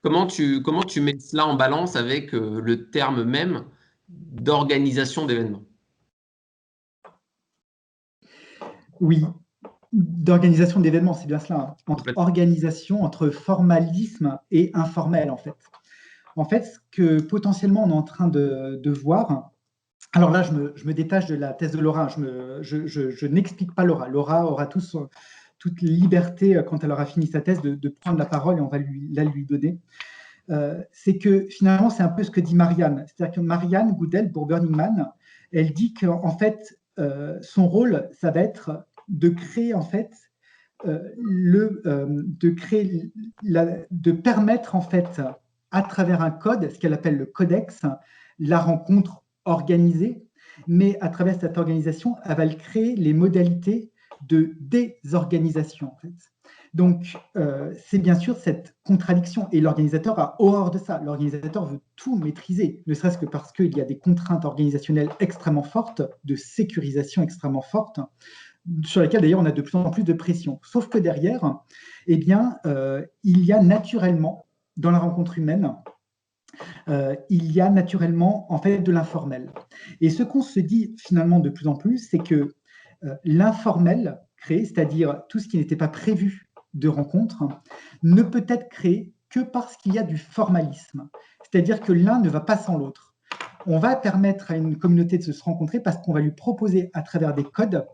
comment tu mets cela en balance avec le terme même d'organisation d'événements? Oui, d'organisation d'événements, c'est bien cela, hein. Entre organisation, entre formalisme et informel, en fait. En fait, ce que potentiellement on est en train de voir, alors là, je me détache de la thèse de Laura, je n'explique pas Laura. Laura aura toute liberté, quand elle aura fini sa thèse, de prendre la parole et on va la lui donner. C'est que finalement, c'est un peu ce que dit Marianne. C'est-à-dire que Marianne Goodell, pour Burning Man, elle dit qu'en fait, son rôle, ça va être de créer, en fait, de permettre, en fait, à travers un code, ce qu'elle appelle le codex, la rencontre organisée, mais à travers cette organisation, elle va créer les modalités de désorganisation, en fait. Donc, c'est bien sûr cette contradiction, et l'organisateur a horreur de ça. L'organisateur veut tout maîtriser, ne serait-ce que parce qu'il y a des contraintes organisationnelles extrêmement fortes, de sécurisation extrêmement fortes, sur lesquelles d'ailleurs on a de plus en plus de pression. Sauf que derrière, eh bien, il y a naturellement, dans la rencontre humaine, il y a naturellement en fait de l'informel. Et ce qu'on se dit finalement de plus en plus, c'est que l'informel créé, c'est-à-dire tout ce qui n'était pas prévu de rencontre, ne peut être créé que parce qu'il y a du formalisme. C'est-à-dire que l'un ne va pas sans l'autre. On va permettre à une communauté de se rencontrer parce qu'on va lui proposer à travers des codes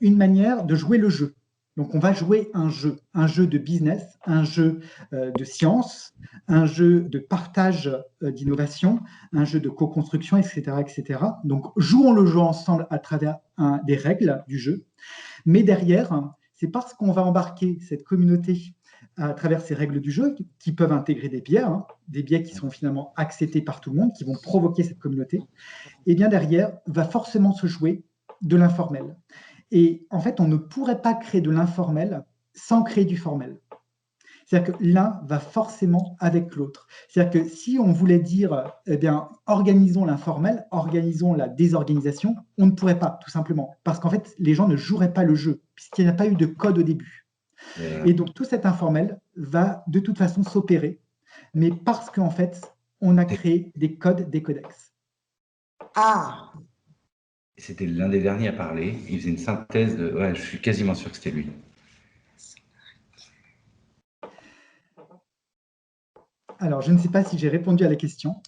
une manière de jouer le jeu. Donc on va jouer un jeu de business, un jeu de science, un jeu de partage d'innovation, un jeu de co-construction, etc., etc. Donc jouons le jeu ensemble à travers des règles du jeu. Mais derrière, c'est parce qu'on va embarquer cette communauté à travers ces règles du jeu, qui peuvent intégrer des biais qui sont finalement acceptés par tout le monde, qui vont provoquer cette communauté, et bien derrière va forcément se jouer de l'informel. Et en fait, on ne pourrait pas créer de l'informel sans créer du formel. C'est-à-dire que l'un va forcément avec l'autre. C'est-à-dire que si on voulait dire, eh bien, organisons l'informel, organisons la désorganisation, on ne pourrait pas, tout simplement. Parce qu'en fait, les gens ne joueraient pas le jeu, puisqu'il n'y a pas eu de code au début. Et donc, tout cet informel va de toute façon s'opérer, mais parce qu'en fait, on a créé des codes, des codex. Ah! C'était l'un des derniers à parler. Il faisait une synthèse de... Ouais, je suis quasiment sûr que c'était lui. Alors, je ne sais pas si j'ai répondu à la question.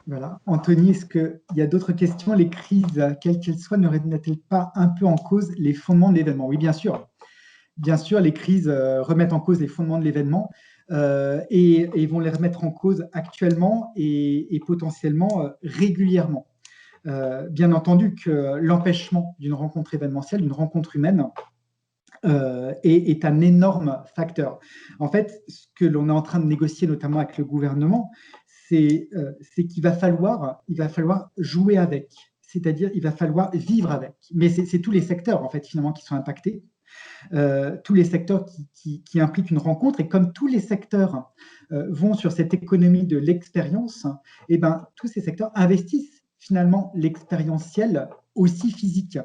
Voilà. Anthony, est-ce qu'il y a d'autres questions? Les crises, quelles qu'elles soient, ne remettent-elles pas un peu en cause les fondements de l'événement? Oui, bien sûr. Bien sûr, les crises remettent en cause les fondements de l'événement et vont les remettre en cause actuellement et potentiellement régulièrement. Bien entendu que l'empêchement d'une rencontre événementielle, d'une rencontre humaine, est un énorme facteur. En fait, ce que l'on est en train de négocier, notamment avec le gouvernement, c'est qu'il va falloir jouer avec, c'est-à-dire il va falloir vivre avec. Mais c'est tous les secteurs, en fait, finalement, qui sont impactés. Tous les secteurs qui impliquent une rencontre. Et comme tous les secteurs vont sur cette économie de l'expérience, eh ben, tous ces secteurs investissent finalement l'expérientiel aussi physique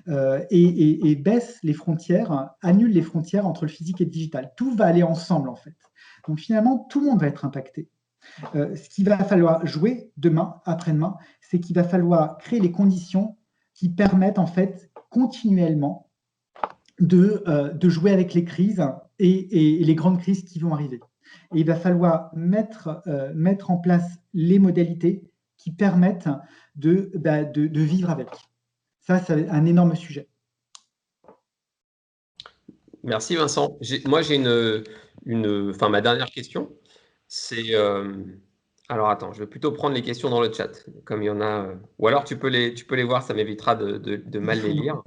et baissent les frontières, annulent les frontières entre le physique et le digital. Tout va aller ensemble, en fait. Donc finalement, tout le monde va être impacté. Ce qu'il va falloir jouer demain, après-demain, c'est qu'il va falloir créer les conditions qui permettent en fait continuellement de jouer avec les crises et les grandes crises qui vont arriver. Et il va falloir mettre en place les modalités qui permettent de vivre avec. Ça, c'est un énorme sujet. Merci Vincent. Moi, j'ai ma dernière question. C'est alors attends, je vais plutôt prendre les questions dans le chat, comme il y en a. Ou alors tu peux les voir, ça m'évitera de mal les lire.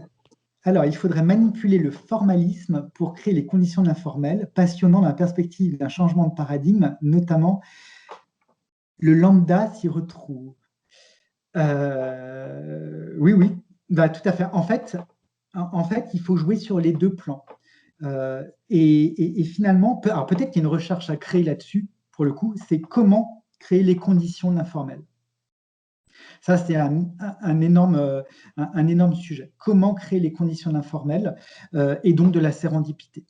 Alors, il faudrait manipuler le formalisme pour créer les conditions de l'informel, passionnant dans la perspective d'un changement de paradigme, notamment le lambda s'y retrouve. Oui, bah, tout à fait. En fait, il faut jouer sur les deux plans. Et finalement, alors peut-être qu'il y a une recherche à créer là-dessus, pour le coup, c'est comment créer les conditions de l'informel. Ça, c'est un énorme sujet. Comment créer les conditions de l'informel et donc de la sérendipité.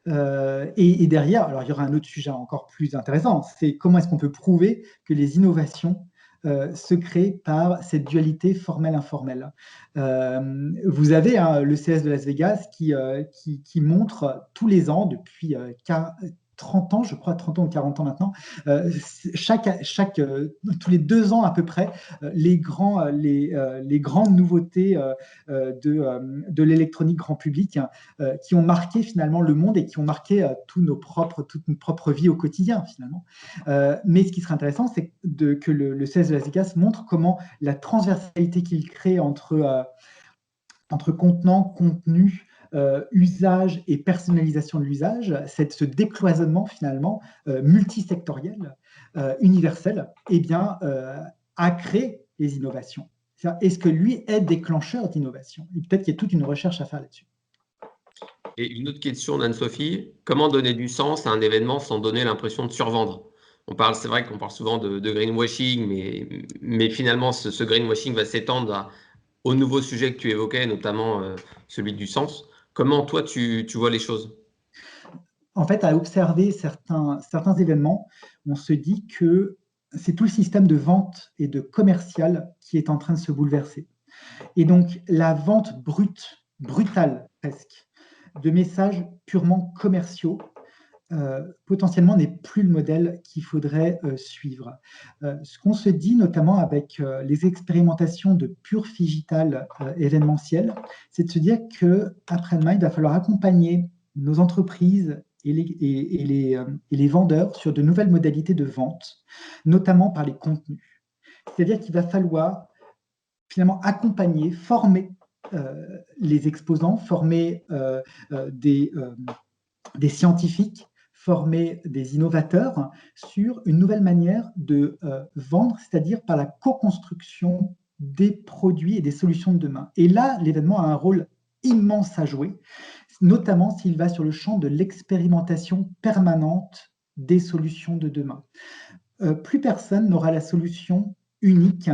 Et derrière, alors il y aura un autre sujet encore plus intéressant, c'est comment est-ce qu'on peut prouver que les innovations se créent par cette dualité formelle-informelle. Vous avez le CS de Las Vegas qui montre tous les ans, depuis 30 ans, je crois, 30 ans ou 40 ans maintenant, tous les 2 ans à peu près, les grandes nouveautés de l'électronique grand public qui ont marqué finalement le monde et qui ont marqué toute notre propre vie au quotidien finalement. Mais ce qui serait intéressant, c'est que le CS de Las Vegas montre comment la transversalité qu'il crée entre contenant, contenu, usage et personnalisation de l'usage, ce décloisonnement finalement multisectoriel, universel, eh bien, a créé les innovations. Est-ce que lui est déclencheur d'innovation? Et peut-être qu'il y a toute une recherche à faire là-dessus. Et une autre question d'Anne-Sophie, comment donner du sens à un événement sans donner l'impression de survendre? C'est vrai qu'on parle souvent de greenwashing, mais finalement, ce greenwashing va s'étendre au nouveau sujet que tu évoquais, notamment celui du sens. Comment toi, tu vois les choses? En fait, à observer certains événements, on se dit que c'est tout le système de vente et de commercial qui est en train de se bouleverser. Et donc, la vente brutale presque, de messages purement commerciaux, potentiellement n'est plus le modèle qu'il faudrait suivre. Ce qu'on se dit, notamment avec les expérimentations de pur digital événementiel, c'est de se dire qu'après-demain, il va falloir accompagner nos entreprises et les vendeurs sur de nouvelles modalités de vente, notamment par les contenus. C'est-à-dire qu'il va falloir finalement accompagner, former les exposants, former des scientifiques, former des innovateurs sur une nouvelle manière de vendre, c'est-à-dire par la co-construction des produits et des solutions de demain. Et là, l'événement a un rôle immense à jouer, notamment s'il va sur le champ de l'expérimentation permanente des solutions de demain. Plus personne n'aura la solution unique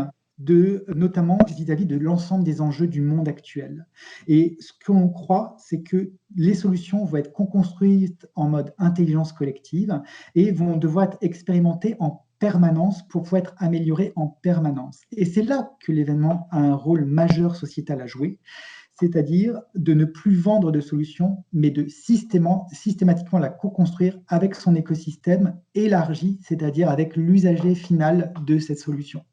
notamment vis-à-vis de l'ensemble des enjeux du monde actuel. Et ce qu'on croit, c'est que les solutions vont être co-construites en mode intelligence collective et vont devoir être expérimentées en permanence pour pouvoir être améliorées en permanence. Et c'est là que l'événement a un rôle majeur sociétal à jouer, c'est-à-dire de ne plus vendre de solutions, mais de systématiquement la co-construire avec son écosystème élargi, c'est-à-dire avec l'usager final de cette solution.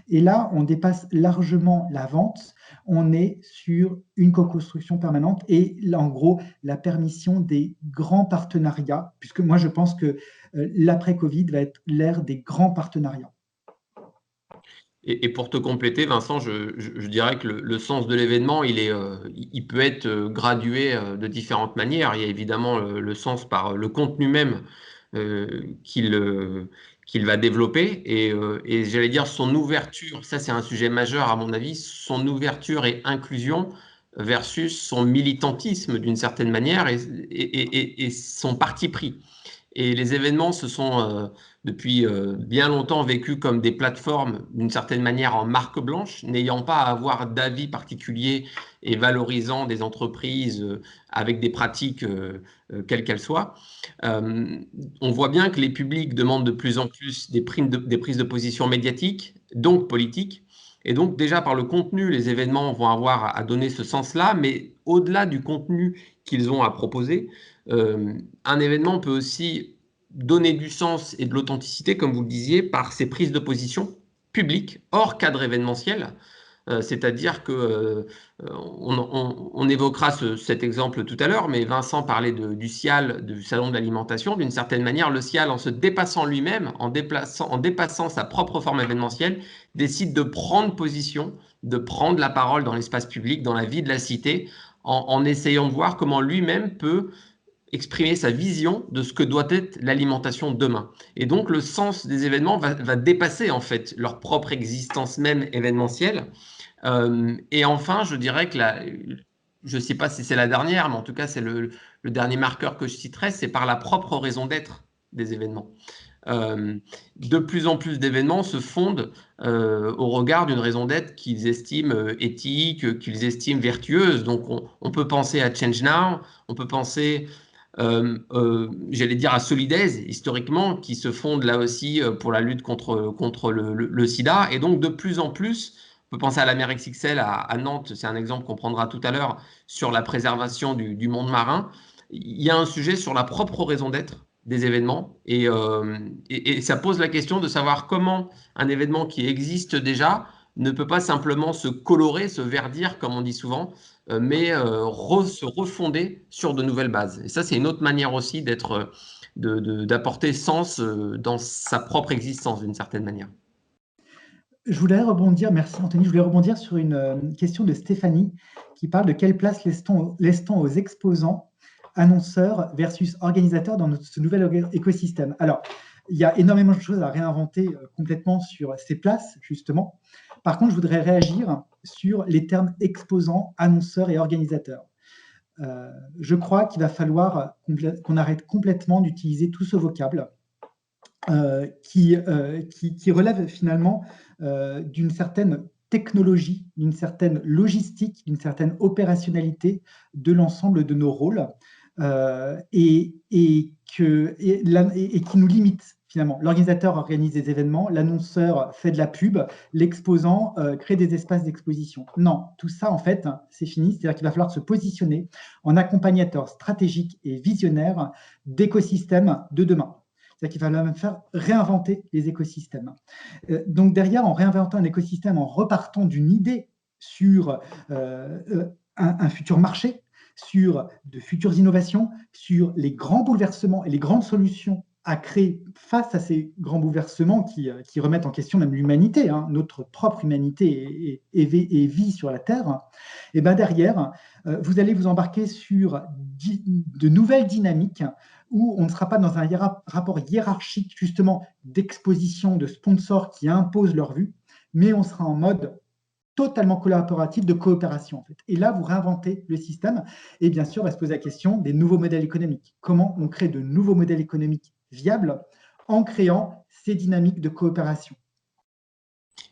Et là, on dépasse largement la vente, on est sur une co-construction permanente et là, en gros, la permission des grands partenariats, puisque moi, je pense que l'après-Covid va être l'ère des grands partenariats. Et pour te compléter, Vincent, je dirais que le sens de l'événement, il peut être gradué de différentes manières. Il y a évidemment le sens par le contenu même qu'il va développer. Et j'allais dire son ouverture, ça c'est un sujet majeur à mon avis, son ouverture et inclusion versus son militantisme d'une certaine manière et son parti pris. Et les événements se sont depuis bien longtemps vécus comme des plateformes, d'une certaine manière en marque blanche, n'ayant pas à avoir d'avis particulier et valorisant des entreprises avec des pratiques quelles qu'elles soient. On voit bien que les publics demandent de plus en plus des prises de position médiatiques, donc politiques. Et donc déjà par le contenu, les événements vont avoir à donner ce sens-là, mais au-delà du contenu qu'ils ont à proposer, un événement peut aussi donner du sens et de l'authenticité, comme vous le disiez, par ses prises de position publiques, hors cadre événementiel. C'est-à-dire que on évoquera cet exemple tout à l'heure, mais Vincent parlait du SIAL, du Salon de l'Alimentation. D'une certaine manière, le SIAL, en se dépassant lui-même, en dépassant sa propre forme événementielle, décide de prendre position, de prendre la parole dans l'espace public, dans la vie de la cité, en essayant de voir comment lui-même peut exprimer sa vision de ce que doit être l'alimentation demain. Et donc le sens des événements va dépasser en fait leur propre existence même événementielle. Et enfin, je dirais que je ne sais pas si c'est la dernière, mais en tout cas c'est le dernier marqueur que je citerai, c'est par la propre raison d'être des événements. De plus en plus d'événements se fondent au regard d'une raison d'être qu'ils estiment éthique, qu'ils estiment vertueuse. Donc on peut penser à Change Now, on peut penser j'allais dire à Solidaise, historiquement, qui se fonde là aussi pour la lutte contre le sida. Et donc, de plus en plus, on peut penser à la mer XXL à Nantes, c'est un exemple qu'on prendra tout à l'heure, sur la préservation du monde marin. Il y a un sujet sur la propre raison d'être des événements. Et ça pose la question de savoir comment un événement qui existe déjà ne peut pas simplement se colorer, se verdir, comme on dit souvent, mais se refonder sur de nouvelles bases. Et ça, c'est une autre manière aussi d'apporter sens dans sa propre existence, d'une certaine manière. Je voulais rebondir, merci Anthony, je voulais rebondir sur une question de Stéphanie qui parle de quelle place laisse-t-on aux exposants, annonceurs versus organisateurs dans ce nouvel écosystème. Alors, il y a énormément de choses à réinventer complètement sur ces places, justement. Par contre, je voudrais réagir sur les termes exposants, annonceurs et organisateurs. Je crois qu'il va falloir qu'on arrête complètement d'utiliser tout ce vocable qui relève finalement d'une certaine technologie, d'une certaine logistique, d'une certaine opérationnalité de l'ensemble de nos rôles et qui nous limite finalement. L'organisateur organise des événements, l'annonceur fait de la pub, l'exposant crée des espaces d'exposition. Non, tout ça en fait, c'est fini. C'est-à-dire qu'il va falloir se positionner en accompagnateur stratégique et visionnaire d'écosystèmes de demain. C'est-à-dire qu'il va même faire réinventer les écosystèmes. Donc derrière, en réinventant un écosystème, en repartant d'une idée sur un futur marché, sur de futures innovations, sur les grands bouleversements et les grandes solutions à créer face à ces grands bouleversements qui remettent en question même l'humanité, hein, notre propre humanité et vie sur la Terre, et ben derrière, vous allez vous embarquer sur de nouvelles dynamiques où on ne sera pas dans un rapport hiérarchique justement d'exposition de sponsors qui imposent leur vue, mais on sera en mode totalement collaboratif, de coopération en fait. Et là, vous réinventez le système et bien sûr, on va se poser la question des nouveaux modèles économiques. Comment on crée de nouveaux modèles économiques viables en créant ces dynamiques de coopération?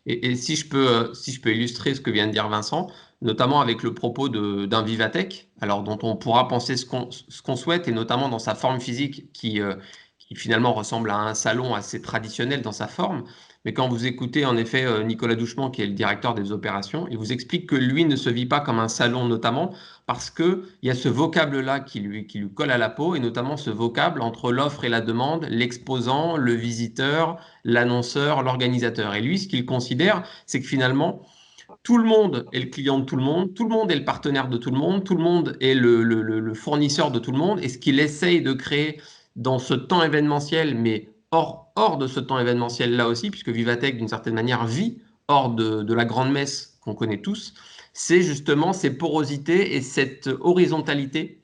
Et si je peux illustrer ce que vient de dire Vincent, notamment avec le propos d'un Vivatech, alors dont on pourra penser ce qu'on souhaite, et notamment dans sa forme physique qui finalement ressemble à un salon assez traditionnel dans sa forme. Mais quand vous écoutez en effet Nicolas Douchement, qui est le directeur des opérations, il vous explique que lui ne se vit pas comme un salon, notamment parce qu'il y a ce vocable-là qui lui colle à la peau, et notamment ce vocable entre l'offre et la demande, l'exposant, le visiteur, l'annonceur, l'organisateur. Et lui, ce qu'il considère, c'est que finalement, tout le monde est le client de tout le monde est le partenaire de tout le monde est le fournisseur de tout le monde. Et ce qu'il essaye de créer dans ce temps événementiel, mais hors de ce temps événementiel là aussi, puisque Vivatech, d'une certaine manière, vit hors de la grande messe qu'on connaît tous, c'est justement ces porosités et cette horizontalité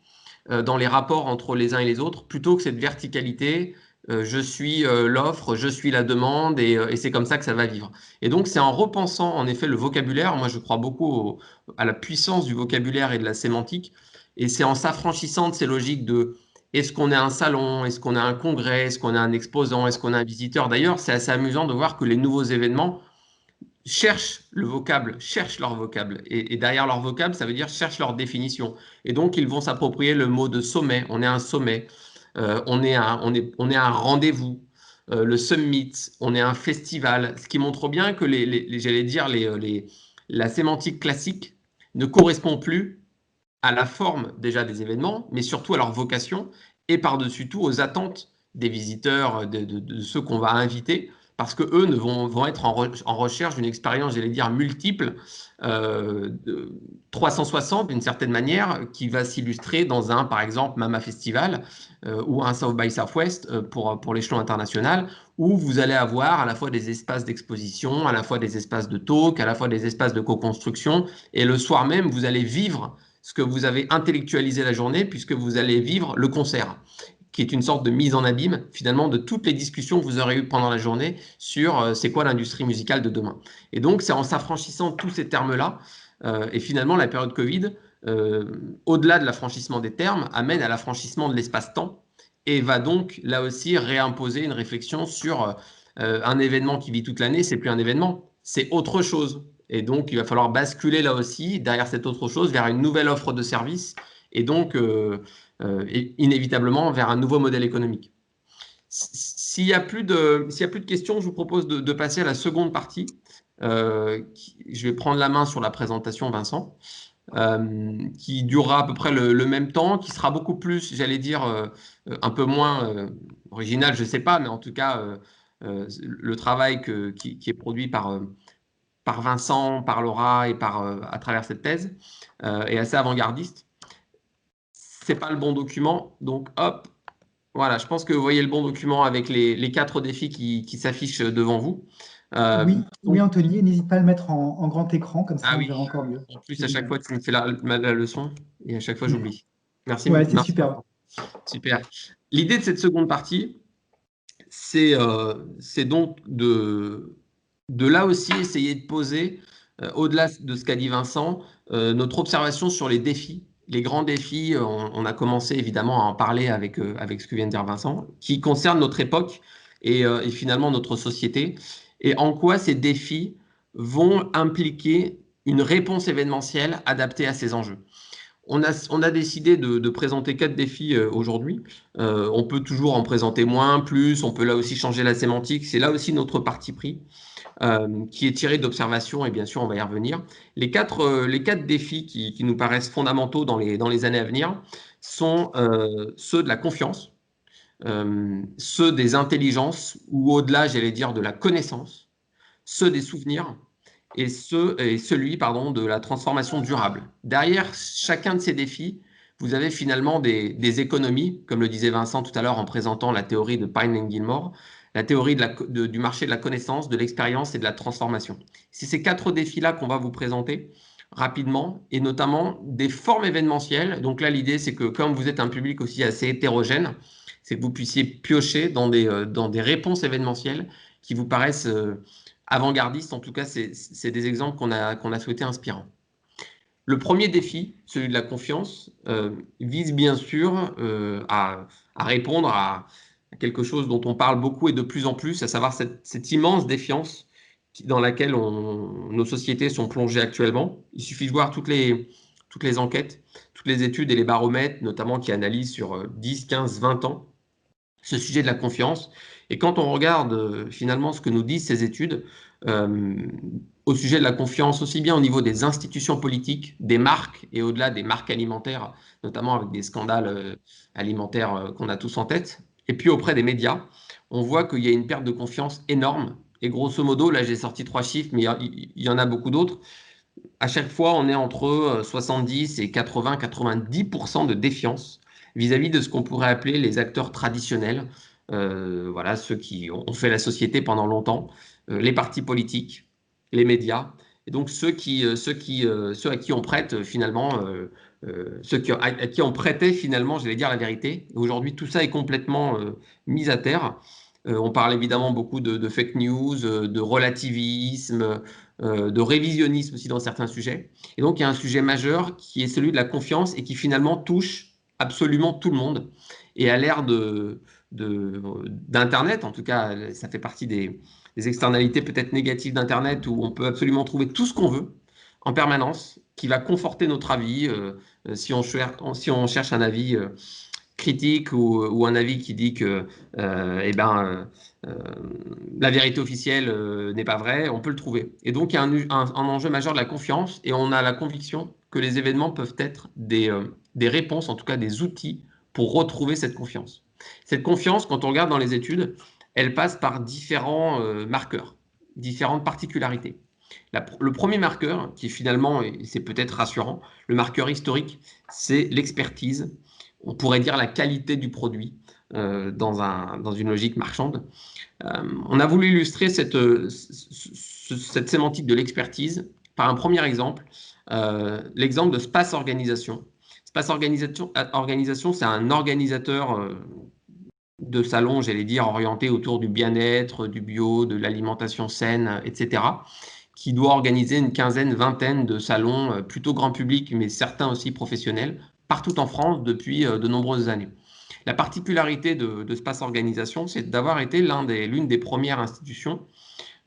dans les rapports entre les uns et les autres, plutôt que cette verticalité. Je suis l'offre, je suis la demande, et c'est comme ça que ça va vivre. Et donc, c'est en repensant en effet le vocabulaire, moi je crois beaucoup à la puissance du vocabulaire et de la sémantique, et c'est en s'affranchissant de ces logiques de est-ce qu'on est un salon, est-ce qu'on a un congrès, est-ce qu'on a un exposant, est-ce qu'on a un visiteur. D'ailleurs, c'est assez amusant de voir que les nouveaux événements cherchent le vocable, cherchent leur vocable. Et derrière leur vocable, ça veut dire cherchent leur définition. Et donc, ils vont s'approprier le mot de sommet. On est un sommet. On est un rendez-vous. Le summit, on est un festival. Ce qui montre bien que j'allais dire, la sémantique classique ne correspond plus à la forme déjà des événements, mais surtout à leur vocation et par-dessus tout aux attentes des visiteurs, de ceux qu'on va inviter, parce que eux vont être en recherche d'une expérience, j'allais dire, multiple, 360 d'une certaine manière, qui va s'illustrer dans un, par exemple, Mama Festival ou un South by Southwest pour l'échelon international, où vous allez avoir à la fois des espaces d'exposition, à la fois des espaces de talk, à la fois des espaces de co-construction, et le soir même, vous allez vivre ce que vous avez intellectualisé la journée, puisque vous allez vivre le concert, qui est une sorte de mise en abîme, finalement, de toutes les discussions que vous aurez eues pendant la journée sur c'est quoi l'industrie musicale de demain. Et donc, c'est en s'affranchissant de tous ces termes-là, et finalement, la période Covid, au-delà de l'affranchissement des termes, amène à l'affranchissement de l'espace-temps, et va donc, là aussi, réimposer une réflexion sur un événement qui vit toute l'année, c'est plus un événement, c'est autre chose. Et donc, il va falloir basculer là aussi, derrière cette autre chose, vers une nouvelle offre de service et donc, inévitablement, vers un nouveau modèle économique. S'il n'y a plus de questions, je vous propose de passer à la seconde partie. Je vais prendre la main sur la présentation, Vincent, qui durera à peu près le même temps, qui sera beaucoup plus, j'allais dire, un peu moins original, je ne sais pas, mais en tout cas, le travail qui est produit par Vincent, par Laura et à travers cette thèse, est assez avant-gardiste. C'est pas le bon document, donc hop, voilà, je pense que vous voyez le bon document avec les 4 défis qui s'affichent devant vous. Oui, Anthony, n'hésite pas à le mettre en grand écran, comme ça on verra encore mieux. En plus, à chaque fois, tu me fais la leçon et à chaque fois, j'oublie. Merci. Ouais, c'est merci. super. Super. L'idée de cette seconde partie, c'est donc de là aussi essayer de poser, au-delà de ce qu'a dit Vincent, notre observation sur les défis, les grands défis. On a commencé évidemment à en parler avec ce que vient de dire Vincent, qui concernent notre époque et finalement notre société, et en quoi ces défis vont impliquer une réponse événementielle adaptée à ces enjeux. On a décidé de présenter 4 défis aujourd'hui. On peut toujours en présenter moins, plus, on peut là aussi changer la sémantique. C'est là aussi notre parti pris, qui est tiré d'observations, et bien sûr, on va y revenir. Les quatre défis qui nous paraissent fondamentaux dans les années à venir sont ceux de la confiance, ceux des intelligences, ou au-delà, j'allais dire, de la connaissance, ceux des souvenirs, celui de la transformation durable. Derrière chacun de ces défis, vous avez finalement des économies, comme le disait Vincent tout à l'heure en présentant la théorie de Pine and Gilmore, la théorie du marché de la connaissance, de l'expérience et de la transformation. C'est ces 4 défis-là qu'on va vous présenter rapidement, et notamment des formes événementielles. Donc là, l'idée, c'est que comme vous êtes un public aussi assez hétérogène, c'est que vous puissiez piocher dans des réponses événementielles qui vous paraissent avant-gardistes. En tout cas, c'est des exemples qu'on a souhaité inspirants. Le premier défi, celui de la confiance, vise bien sûr à répondre à quelque chose dont on parle beaucoup et de plus en plus, à savoir cette immense défiance dans laquelle nos sociétés sont plongées actuellement. Il suffit de voir toutes les enquêtes, toutes les études et les baromètres, notamment qui analysent sur 10, 15, 20 ans ce sujet de la confiance. Et quand on regarde finalement ce que nous disent ces études au sujet de la confiance, aussi bien au niveau des institutions politiques, des marques et au-delà des marques alimentaires, notamment avec des scandales alimentaires qu'on a tous en tête, et puis auprès des médias, on voit qu'il y a une perte de confiance énorme. Et grosso modo, là j'ai sorti 3 chiffres, mais il y en a beaucoup d'autres. À chaque fois, on est entre 70 et 80-90% de défiance vis-à-vis de ce qu'on pourrait appeler les acteurs traditionnels, voilà, ceux qui ont fait la société pendant longtemps, les partis politiques, les médias, et donc ceux à qui on prête finalement, à qui on prêtait finalement, j'allais dire la vérité. Aujourd'hui, tout ça est complètement mis à terre. On parle évidemment beaucoup de fake news, de relativisme, de révisionnisme aussi dans certains sujets. Et donc, il y a un sujet majeur qui est celui de la confiance et qui finalement touche absolument tout le monde. Et à l'ère d'Internet, en tout cas, ça fait partie des externalités peut-être négatives d'Internet où on peut absolument trouver tout ce qu'on veut en permanence, qui va conforter notre avis. Si on cherche un avis critique ou un avis qui dit que la vérité officielle n'est pas vraie, on peut le trouver. Et donc, il y a un enjeu majeur de la confiance et on a la conviction que les événements peuvent être des réponses, en tout cas des outils pour retrouver cette confiance. Cette confiance, quand on regarde dans les études, elle passe par différents marqueurs, différentes particularités. Le premier marqueur, qui finalement, et c'est peut-être rassurant, le marqueur historique, c'est l'expertise. On pourrait dire la qualité du produit dans une logique marchande. On a voulu illustrer cette sémantique de l'expertise par un premier exemple, l'exemple de Space Organisation. Space Organisation, c'est un organisateur de salons, j'allais dire, orienté autour du bien-être, du bio, de l'alimentation saine, etc., qui doit organiser une quinzaine, vingtaine de salons plutôt grand public, mais certains aussi professionnels, partout en France depuis de nombreuses années. La particularité de Space Organisation, c'est d'avoir été l'une des premières institutions,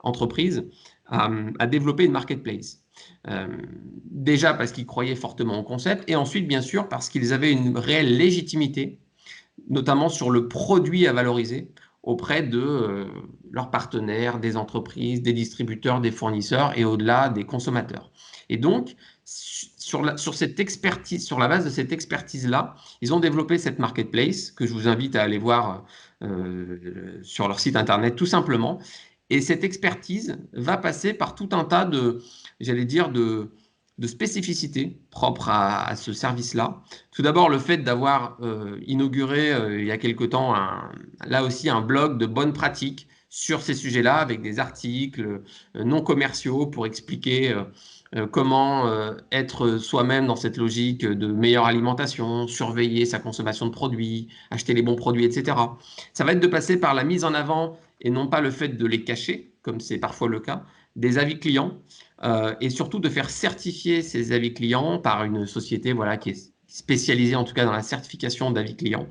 entreprises, à développer une marketplace. Déjà parce qu'ils croyaient fortement au concept, et ensuite, bien sûr, parce qu'ils avaient une réelle légitimité, notamment sur le produit à valoriser auprès de leurs partenaires, des entreprises, des distributeurs, des fournisseurs et au-delà des consommateurs. Et donc, sur cette expertise, sur la base de cette expertise-là, ils ont développé cette marketplace que je vous invite à aller voir sur leur site internet tout simplement. Et cette expertise va passer par tout un tas j'allais dire, de spécificités propres à ce service-là. Tout d'abord, le fait d'avoir inauguré il y a quelque temps, là aussi, un blog de bonnes pratiques sur ces sujets-là, avec des articles non commerciaux pour expliquer comment être soi-même dans cette logique de meilleure alimentation, surveiller sa consommation de produits, acheter les bons produits, etc. Ça va être de passer par la mise en avant, et non pas le fait de les cacher, comme c'est parfois le cas, des avis clients, et surtout de faire certifier ces avis clients par une société voilà, qui est spécialisée en tout cas dans la certification d'avis clients,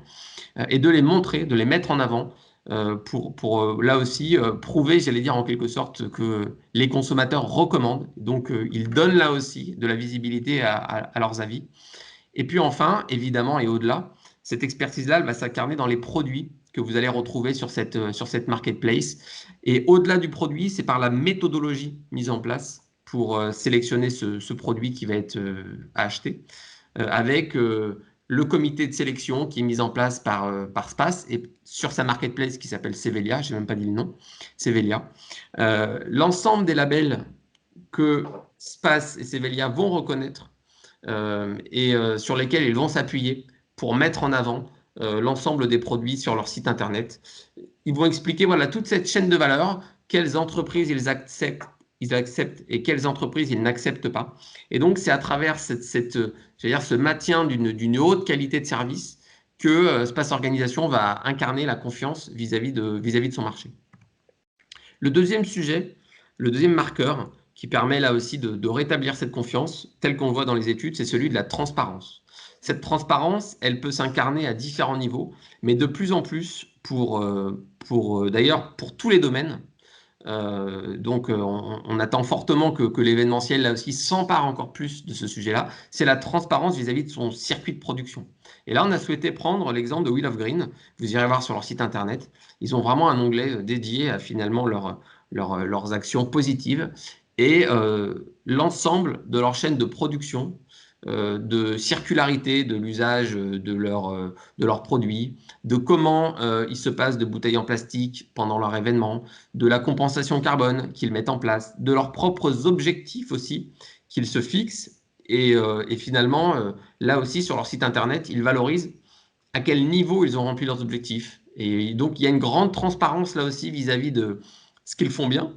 et de les montrer, de les mettre en avant pour là aussi prouver, j'allais dire en quelque sorte, que les consommateurs recommandent. Donc, ils donnent là aussi de la visibilité à leurs avis. Et puis enfin, évidemment, et au-delà, cette expertise-là, elle va s'incarner dans les produits que vous allez retrouver sur cette marketplace. Et au-delà du produit, c'est par la méthodologie mise en place pour sélectionner ce produit qui va être à acheter, avec le comité de sélection qui est mis en place par Space et sur sa marketplace qui s'appelle Sevelia, je n'ai même pas dit le nom, Sevelia. L'ensemble des labels que Space et Sevelia vont reconnaître sur lesquels ils vont s'appuyer pour mettre en avant l'ensemble des produits sur leur site internet. Ils vont expliquer voilà, toute cette chaîne de valeur, quelles entreprises ils acceptent et quelles entreprises ils n'acceptent pas. Et donc, c'est à travers ce maintien d'une haute qualité de service que Space Organisation va incarner la confiance vis-à-vis de son marché. Le deuxième sujet, le deuxième marqueur qui permet là aussi de rétablir cette confiance, tel qu'on le voit dans les études, c'est celui de la transparence. Cette transparence, elle peut s'incarner à différents niveaux, mais de plus en plus d'ailleurs pour tous les domaines. On attend fortement que l'événementiel, là aussi, s'empare encore plus de ce sujet-là. C'est la transparence vis-à-vis de son circuit de production. Et là, on a souhaité prendre l'exemple de Wheel of Green. Vous irez voir sur leur site internet. Ils ont vraiment un onglet dédié à finalement leurs actions positives et l'ensemble de leur chaîne de production, de circularité de l'usage de leurs produits, de comment ils se passent de bouteilles en plastique pendant leur événement, de la compensation carbone qu'ils mettent en place, de leurs propres objectifs aussi qu'ils se fixent. Et finalement, là aussi, sur leur site internet, ils valorisent à quel niveau ils ont rempli leurs objectifs. Et donc, il y a une grande transparence là aussi vis-à-vis de ce qu'ils font bien,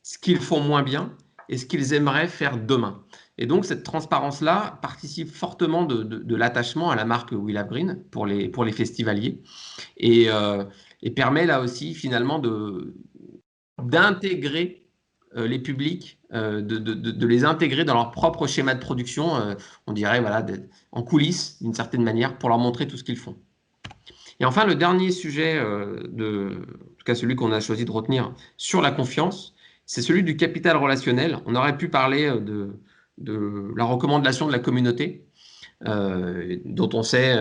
ce qu'ils font moins bien et ce qu'ils aimeraient faire demain. Et donc, cette transparence-là participe fortement de l'attachement à la marque Wheel of Green pour les festivaliers et permet là aussi finalement d'intégrer les publics, de les intégrer dans leur propre schéma de production, on dirait voilà, en coulisses d'une certaine manière, pour leur montrer tout ce qu'ils font. Et enfin, le dernier sujet, en tout cas celui qu'on a choisi de retenir sur la confiance, c'est celui du capital relationnel. On aurait pu parler de la recommandation de la communauté, dont on sait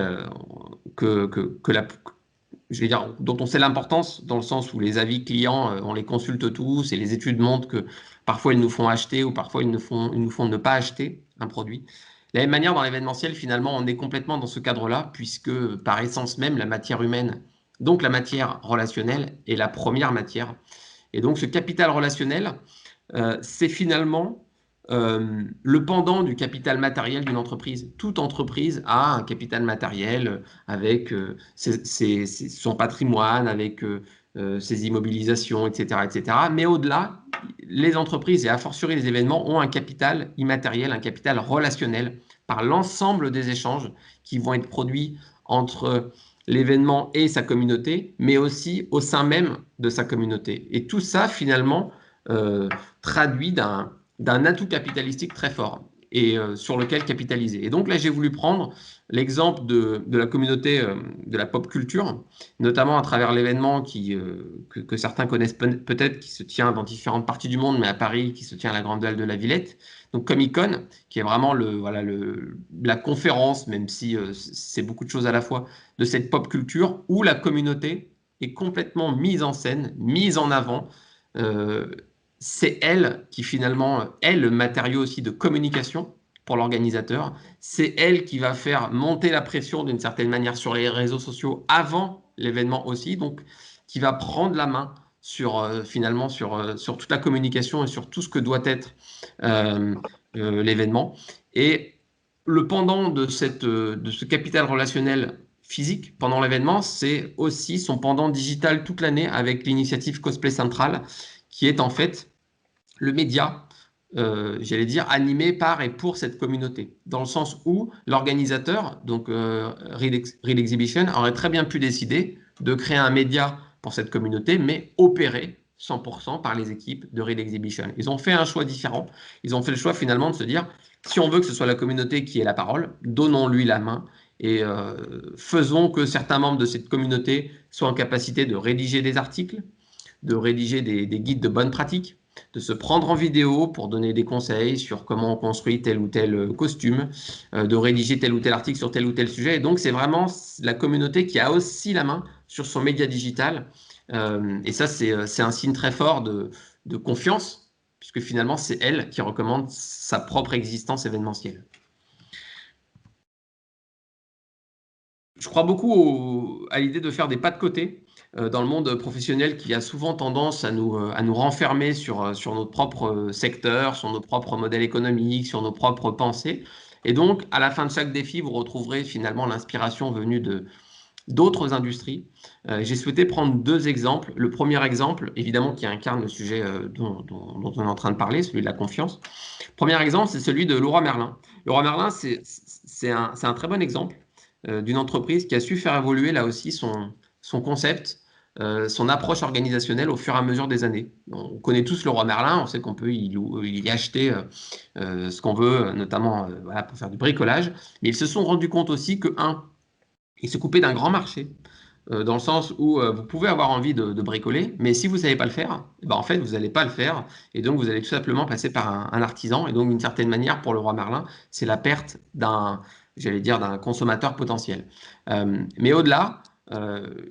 dont on sait l'importance, dans le sens où les avis clients, on les consulte tous et les études montrent que parfois ils nous font acheter ou parfois ils nous font ne pas acheter un produit. De la même manière, dans l'événementiel, finalement, on est complètement dans ce cadre-là, puisque par essence même, la matière humaine, donc la matière relationnelle, est la première matière. Et donc ce capital relationnel, c'est finalement le pendant du capital matériel d'une entreprise. Toute entreprise a un capital matériel avec son patrimoine, avec ses immobilisations, etc., etc. Mais au-delà, les entreprises et a fortiori les événements ont un capital immatériel, un capital relationnel par l'ensemble des échanges qui vont être produits entre l'événement et sa communauté, mais aussi au sein même de sa communauté. Et tout ça, finalement, traduit d'un atout capitalistique très fort et sur lequel capitaliser. Et donc là, j'ai voulu prendre l'exemple de la communauté de la pop culture, notamment à travers l'événement que certains connaissent peut-être, qui se tient dans différentes parties du monde, mais à Paris, qui se tient à la Grande Halle de la Villette. Donc Comic-Con, qui est vraiment la conférence, même si c'est beaucoup de choses à la fois, de cette pop culture, où la communauté est complètement mise en scène, mise en avant. C'est elle qui finalement est le matériau aussi de communication pour l'organisateur. C'est elle qui va faire monter la pression d'une certaine manière sur les réseaux sociaux avant l'événement aussi, donc qui va prendre la main finalement sur toute la communication et sur tout ce que doit être l'événement. Et le pendant de ce capital relationnel physique pendant l'événement, c'est aussi son pendant digital toute l'année avec l'initiative Cosplay Central, qui est en fait le média, j'allais dire, animé par et pour cette communauté, dans le sens où l'organisateur, donc Real Exhibition, aurait très bien pu décider de créer un média pour cette communauté, mais opéré 100% par les équipes de Real Exhibition. Ils ont fait un choix différent. Ils ont fait le choix finalement de se dire, si on veut que ce soit la communauté qui ait la parole, donnons-lui la main et faisons que certains membres de cette communauté soient en capacité de rédiger des articles, de rédiger des guides de bonnes pratiques, de se prendre en vidéo pour donner des conseils sur comment on construit tel ou tel costume, de rédiger tel ou tel article sur tel ou tel sujet. Et donc, c'est vraiment la communauté qui a aussi la main sur son média digital. Et ça, c'est un signe très fort de confiance, puisque finalement, c'est elle qui recommande sa propre existence événementielle. Je crois beaucoup à l'idée de faire des pas de côté dans le monde professionnel qui a souvent tendance à nous renfermer sur notre propre secteur, sur nos propres modèles économiques, sur nos propres pensées. Et donc, à la fin de chaque défi, vous retrouverez finalement l'inspiration venue d'autres industries. J'ai souhaité prendre 2 exemples. Le premier exemple, évidemment, qui incarne le sujet dont on est en train de parler, celui de la confiance. Premier exemple, c'est celui de Leroy Merlin. Leroy Merlin, c'est un très bon exemple d'une entreprise qui a su faire évoluer là aussi son concept, son approche organisationnelle au fur et à mesure des années. On connaît tous Leroy Merlin, on sait qu'on peut y acheter ce qu'on veut, notamment voilà, pour faire du bricolage, mais ils se sont rendus compte aussi que, ils se coupaient d'un grand marché, dans le sens où vous pouvez avoir envie de bricoler, mais si vous ne savez pas le faire, ben en fait, vous n'allez pas le faire, et donc vous allez tout simplement passer par un artisan, et donc d'une certaine manière, pour Leroy Merlin, c'est la perte j'allais dire, d'un consommateur potentiel. Mais au-delà,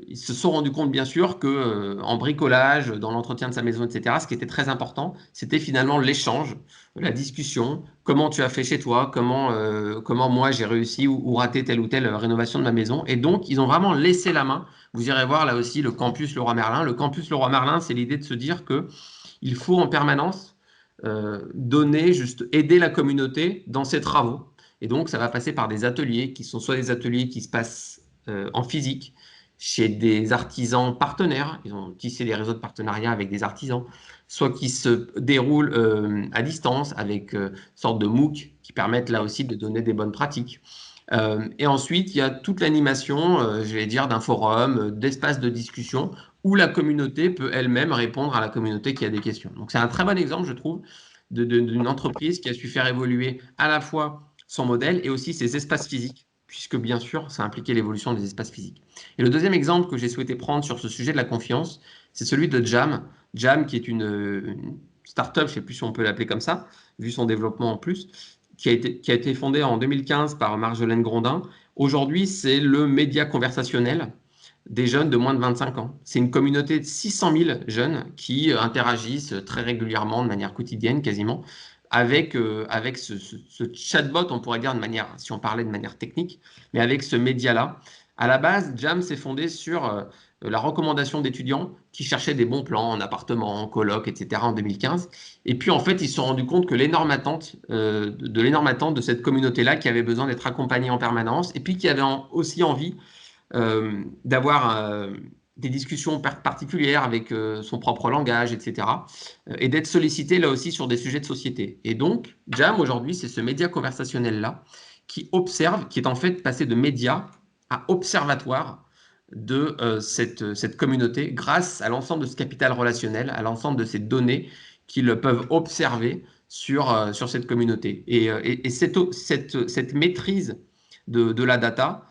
ils se sont rendus compte, bien sûr, que en bricolage, dans l'entretien de sa maison, etc., ce qui était très important, c'était finalement l'échange, la discussion, comment tu as fait chez toi, comment moi j'ai réussi ou raté telle ou telle rénovation de ma maison. Et donc, ils ont vraiment laissé la main. Vous irez voir là aussi le campus Leroy Merlin. Le campus Leroy Merlin, c'est l'idée de se dire qu'il faut en permanence aider la communauté dans ses travaux. Et donc, ça va passer par des ateliers qui sont soit des ateliers qui se passent en physique, chez des artisans partenaires, ils ont tissé des réseaux de partenariat avec des artisans, soit qui se déroulent à distance avec sorte de MOOC qui permettent là aussi de donner des bonnes pratiques. Et ensuite, il y a toute l'animation, je vais dire, d'un forum, d'espace de discussion où la communauté peut elle-même répondre à la communauté qui a des questions. Donc, c'est un très bon exemple, je trouve, d'une entreprise qui a su faire évoluer à la fois son modèle et aussi ses espaces physiques, puisque bien sûr, ça impliquait l'évolution des espaces physiques. Et le deuxième exemple que j'ai souhaité prendre sur ce sujet de la confiance, c'est celui de Jam. Jam, qui est une start-up, je ne sais plus si on peut l'appeler comme ça, vu son développement en plus, qui a été fondée en 2015 par Marjolaine Grondin. Aujourd'hui, c'est le média conversationnel des jeunes de moins de 25 ans. C'est une communauté de 600 000 jeunes qui interagissent très régulièrement, de manière quotidienne quasiment, avec ce chatbot, on pourrait dire de manière, si on parlait de manière technique, mais avec ce média-là. À la base, Jam s'est fondé sur la recommandation d'étudiants qui cherchaient des bons plans en appartement, en coloc, etc. en 2015. Et puis, en fait, ils se sont rendus compte que l'énorme attente de cette communauté-là qui avait besoin d'être accompagnée en permanence et puis qui avait aussi envie d'avoir des discussions particulières avec son propre langage, etc. Et d'être sollicité là aussi sur des sujets de société. Et donc, Jam, aujourd'hui, c'est ce média conversationnel-là qui observe, qui est en fait passé de média à observatoire de cette communauté grâce à l'ensemble de ce capital relationnel, à l'ensemble de ces données qu'ils peuvent observer sur cette communauté. Et cette maîtrise de la data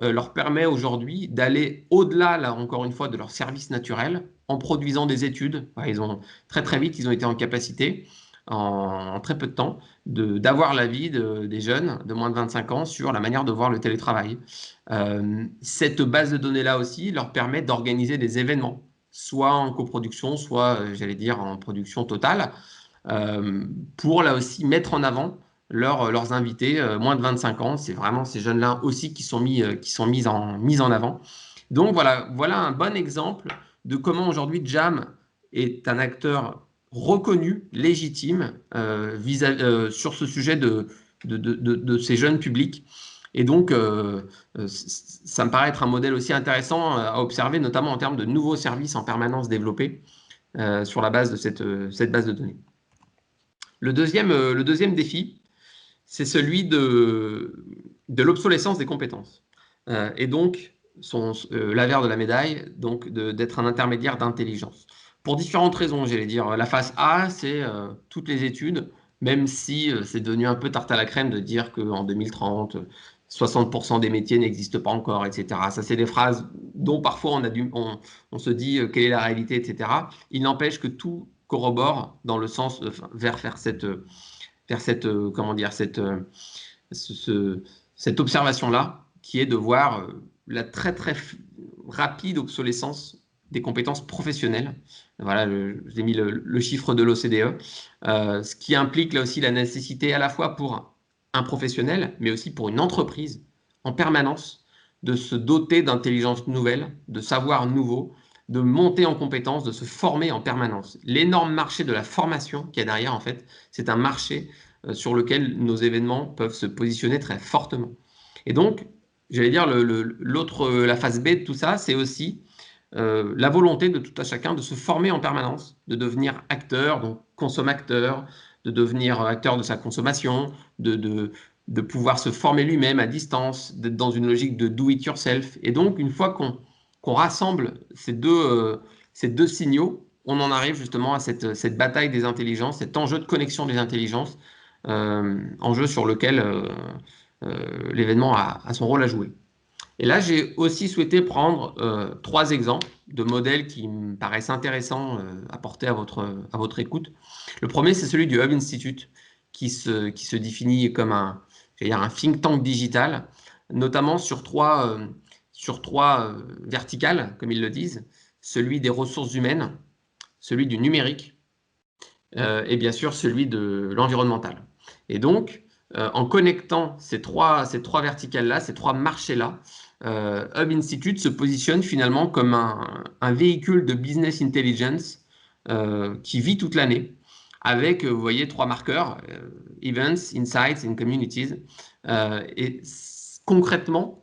leur permet aujourd'hui d'aller au-delà, là encore une fois, de leur service naturel en produisant des études. Ils ont très vite, ils ont été en capacité, en très peu de temps, d'avoir l'avis des jeunes de moins de 25 ans sur la manière de voir le télétravail. Cette base de données-là aussi leur permet d'organiser des événements, soit en coproduction, soit, j'allais dire, en production totale, pour là aussi mettre en avant leurs invités, moins de 25 ans. C'est vraiment ces jeunes-là aussi qui sont mis en avant. Donc voilà un bon exemple de comment aujourd'hui Jam est un acteur reconnu, légitime sur ce sujet de ces jeunes publics. Et donc, ça me paraît être un modèle aussi intéressant à observer, notamment en termes de nouveaux services en permanence développés sur la base de cette base de données. Le deuxième défi, c'est celui de l'obsolescence des compétences. Et donc, l'avers de la médaille, donc d'être un intermédiaire d'intelligence. Pour différentes raisons, j'allais dire. La phase A, c'est toutes les études, même si c'est devenu un peu tarte à la crème de dire qu'en 2030, 60% des métiers n'existent pas encore, etc. Ça, c'est des phrases dont parfois on se dit quelle est la réalité, etc. Il n'empêche que tout corrobore dans le sens vers cette observation-là, qui est de voir la très rapide obsolescence des compétences professionnelles. Voilà, j'ai mis le chiffre de l'OCDE, ce qui implique là aussi la nécessité à la fois pour un professionnel, mais aussi pour une entreprise, en permanence, de se doter d'intelligence nouvelle, de savoir nouveau, de monter en compétences, de se former en permanence. L'énorme marché de la formation qu'il y a derrière, en fait, c'est un marché sur lequel nos événements peuvent se positionner très fortement. Et donc, j'allais dire, la phase B de tout ça, c'est aussi la volonté de tout à chacun de se former en permanence, de devenir acteur, donc consommateur, de devenir acteur de sa consommation, de pouvoir se former lui-même à distance, d'être dans une logique de do it yourself. Et donc, une fois qu'on rassemble ces deux signaux, on en arrive justement à cette bataille des intelligences, cet enjeu de connexion des intelligences, enjeu sur lequel l'événement a son rôle à jouer. Et là, j'ai aussi souhaité prendre 3 exemples de modèles qui me paraissent intéressants à porter à votre écoute. Le premier, c'est celui du Hub Institute, qui se définit comme un think tank digital, notamment sur trois verticales, comme ils le disent, celui des ressources humaines, celui du numérique, et bien sûr celui de l'environnemental. Et donc, en connectant ces trois verticales-là, ces 3 marchés-là, Hub Institute se positionne finalement comme un véhicule de business intelligence qui vit toute l'année, avec, vous voyez, 3 marqueurs, Events, Insights and Communities. Et concrètement,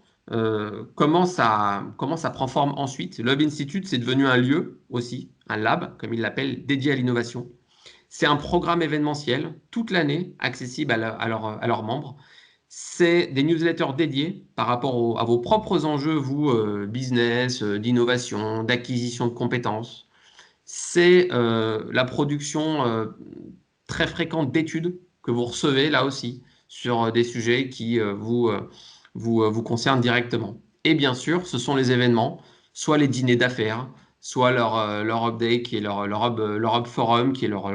comment ça prend forme ensuite? Le Hub Institute, c'est devenu un lieu aussi, un lab, comme il l'appelle, dédié à l'innovation. C'est un programme événementiel toute l'année, accessible à leurs membres. C'est des newsletters dédiés par rapport à vos propres enjeux, vous, business, d'innovation, d'acquisition de compétences. C'est la production très fréquente d'études que vous recevez là aussi sur des sujets qui vous concernent directement. Et bien sûr, ce sont les événements, soit les dîners d'affaires, soit leur Hub Day, qui est leur Hub Forum, qui est leur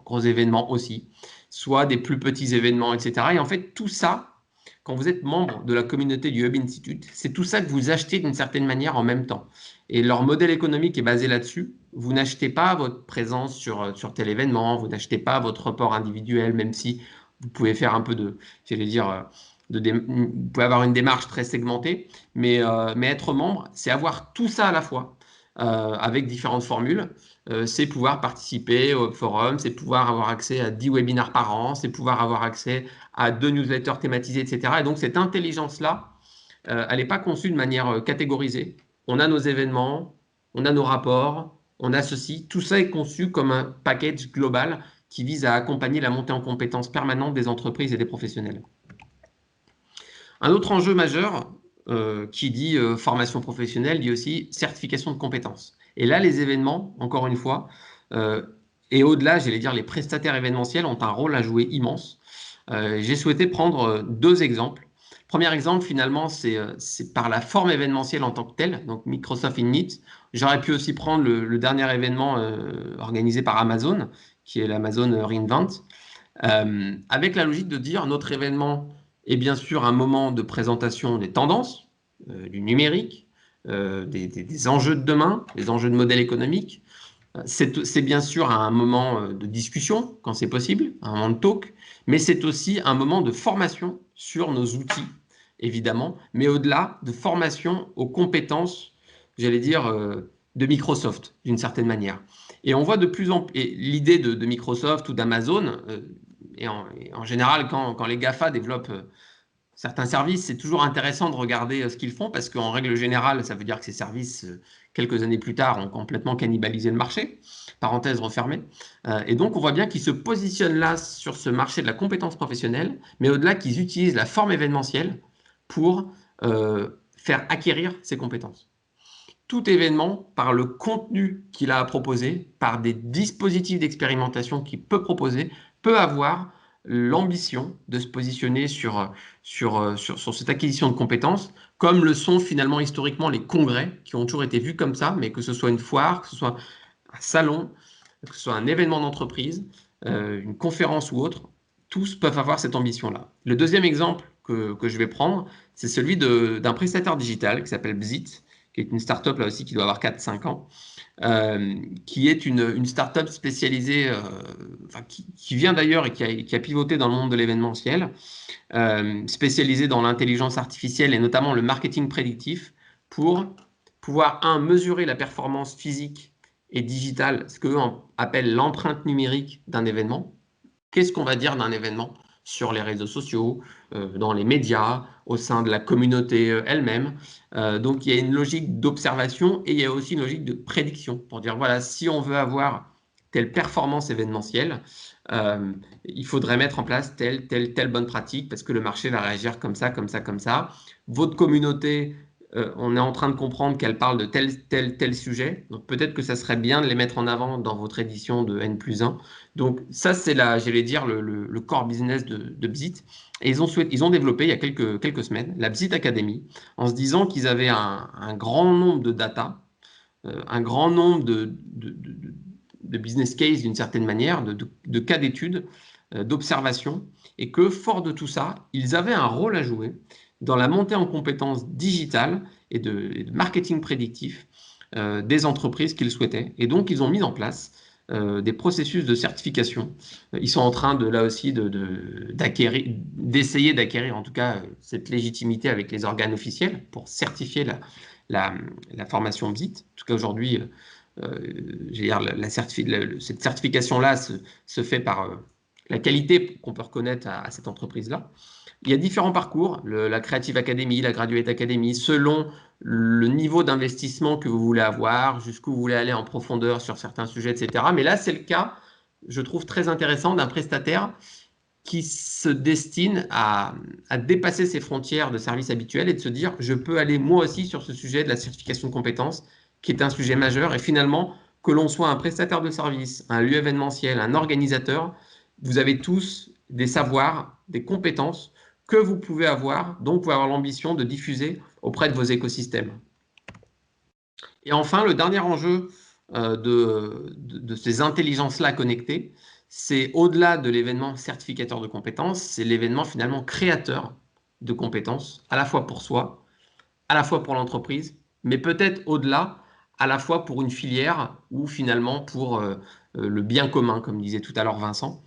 gros événement aussi, soit des plus petits événements, etc. Et en fait, tout ça, quand vous êtes membre de la communauté du Hub Institute, c'est tout ça que vous achetez d'une certaine manière en même temps. Et leur modèle économique est basé là-dessus. Vous n'achetez pas votre présence sur tel événement, vous n'achetez pas votre report individuel, même si vous pouvez faire un peu vous pouvez avoir une démarche très segmentée, mais être membre, c'est avoir tout ça à la fois, avec différentes formules. C'est pouvoir participer au forum, c'est pouvoir avoir accès à 10 webinaires par an, c'est pouvoir avoir accès à 2 newsletters thématisés, etc. Et donc cette intelligence-là, elle n'est pas conçue de manière catégorisée. On a nos événements, on a nos rapports, on a ceci. Tout ça est conçu comme un package global qui vise à accompagner la montée en compétences permanente des entreprises et des professionnels. Un autre enjeu majeur qui dit formation professionnelle dit aussi certification de compétences. Et là, les événements, encore une fois, et au-delà, j'allais dire, les prestataires événementiels ont un rôle à jouer immense. J'ai souhaité prendre 2 exemples. Premier exemple, finalement, c'est par la forme événementielle en tant que telle, donc Microsoft Ignite. J'aurais pu aussi prendre le dernier événement organisé par Amazon, qui est l'Amazon Reinvent, avec la logique de dire notre événement est bien sûr un moment de présentation des tendances, du numérique, des enjeux de demain, des enjeux de modèle économique. C'est bien sûr un moment de discussion, quand c'est possible, un moment de talk, mais c'est aussi un moment de formation sur nos outils, évidemment, mais au-delà, de formation aux compétences, j'allais dire, de Microsoft, d'une certaine manière. Et on voit de plus en plus, l'idée de Microsoft ou d'Amazon, et en général, quand les GAFA développent certains services, c'est toujours intéressant de regarder ce qu'ils font parce qu'en règle générale, ça veut dire que ces services, quelques années plus tard, ont complètement cannibalisé le marché. Parenthèse refermée. Et donc, on voit bien qu'ils se positionnent là sur ce marché de la compétence professionnelle, mais au-delà, qu'ils utilisent la forme événementielle pour faire acquérir ces compétences. Tout événement, par le contenu qu'il a à proposer, par des dispositifs d'expérimentation qu'il peut proposer, peut avoir l'ambition de se positionner sur cette acquisition de compétences, comme le sont finalement historiquement les congrès, qui ont toujours été vus comme ça, mais que ce soit une foire, que ce soit un salon, que ce soit un événement d'entreprise, une conférence ou autre, tous peuvent avoir cette ambition-là. Le deuxième exemple que je vais prendre, c'est celui d'un prestataire digital qui s'appelle Bzit, qui est une start-up là aussi qui doit avoir 4-5 ans, qui est une start-up spécialisée, qui vient d'ailleurs et qui a pivoté dans le monde de l'événementiel, spécialisée dans l'intelligence artificielle et notamment le marketing prédictif pour pouvoir, mesurer la performance physique et digitale, ce qu'eux appellent l'empreinte numérique d'un événement. Qu'est-ce qu'on va dire d'un événement? sur les réseaux sociaux, dans les médias, au sein de la communauté elle-même. Donc, il y a une logique d'observation et il y a aussi une logique de prédiction pour dire, voilà, si on veut avoir telle performance événementielle, il faudrait mettre en place telle bonne pratique parce que le marché va réagir comme ça, comme ça, comme ça. Votre communauté, on est en train de comprendre qu'elle parle de tel sujet. Donc peut-être que ça serait bien de les mettre en avant dans votre édition de N+1. Donc ça, c'est j'allais dire, le core business de Bzit. Et ils ont développé il y a quelques semaines la Bzit Academy en se disant qu'ils avaient un grand nombre de data, un grand nombre de business case d'une certaine manière, de cas d'études, d'observation, et que fort de tout ça, ils avaient un rôle à jouer dans la montée en compétences digitales et de marketing prédictif des entreprises qu'ils souhaitaient. Et donc, ils ont mis en place des processus de certification. Ils sont en train là aussi d'essayer d'acquérir en tout cas cette légitimité avec les organes officiels pour certifier la formation BZIT. En tout cas, aujourd'hui, cette certification-là se fait par la qualité qu'on peut reconnaître à cette entreprise-là. Il y a différents parcours, la Creative Academy, la Graduate Academy, selon le niveau d'investissement que vous voulez avoir, jusqu'où vous voulez aller en profondeur sur certains sujets, etc. Mais là, c'est le cas, je trouve très intéressant, d'un prestataire qui se destine à dépasser ses frontières de service habituel et de se dire, je peux aller moi aussi sur ce sujet de la certification de compétences, qui est un sujet majeur. Et finalement, que l'on soit un prestataire de service, un lieu événementiel, un organisateur, vous avez tous des savoirs, des compétences que vous pouvez avoir, donc vous pouvez avoir l'ambition de diffuser auprès de vos écosystèmes. Et enfin, le dernier enjeu de ces intelligences-là connectées, c'est au-delà de l'événement certificateur de compétences, c'est l'événement finalement créateur de compétences, à la fois pour soi, à la fois pour l'entreprise, mais peut-être au-delà, à la fois pour une filière ou finalement pour le bien commun, comme disait tout à l'heure Vincent.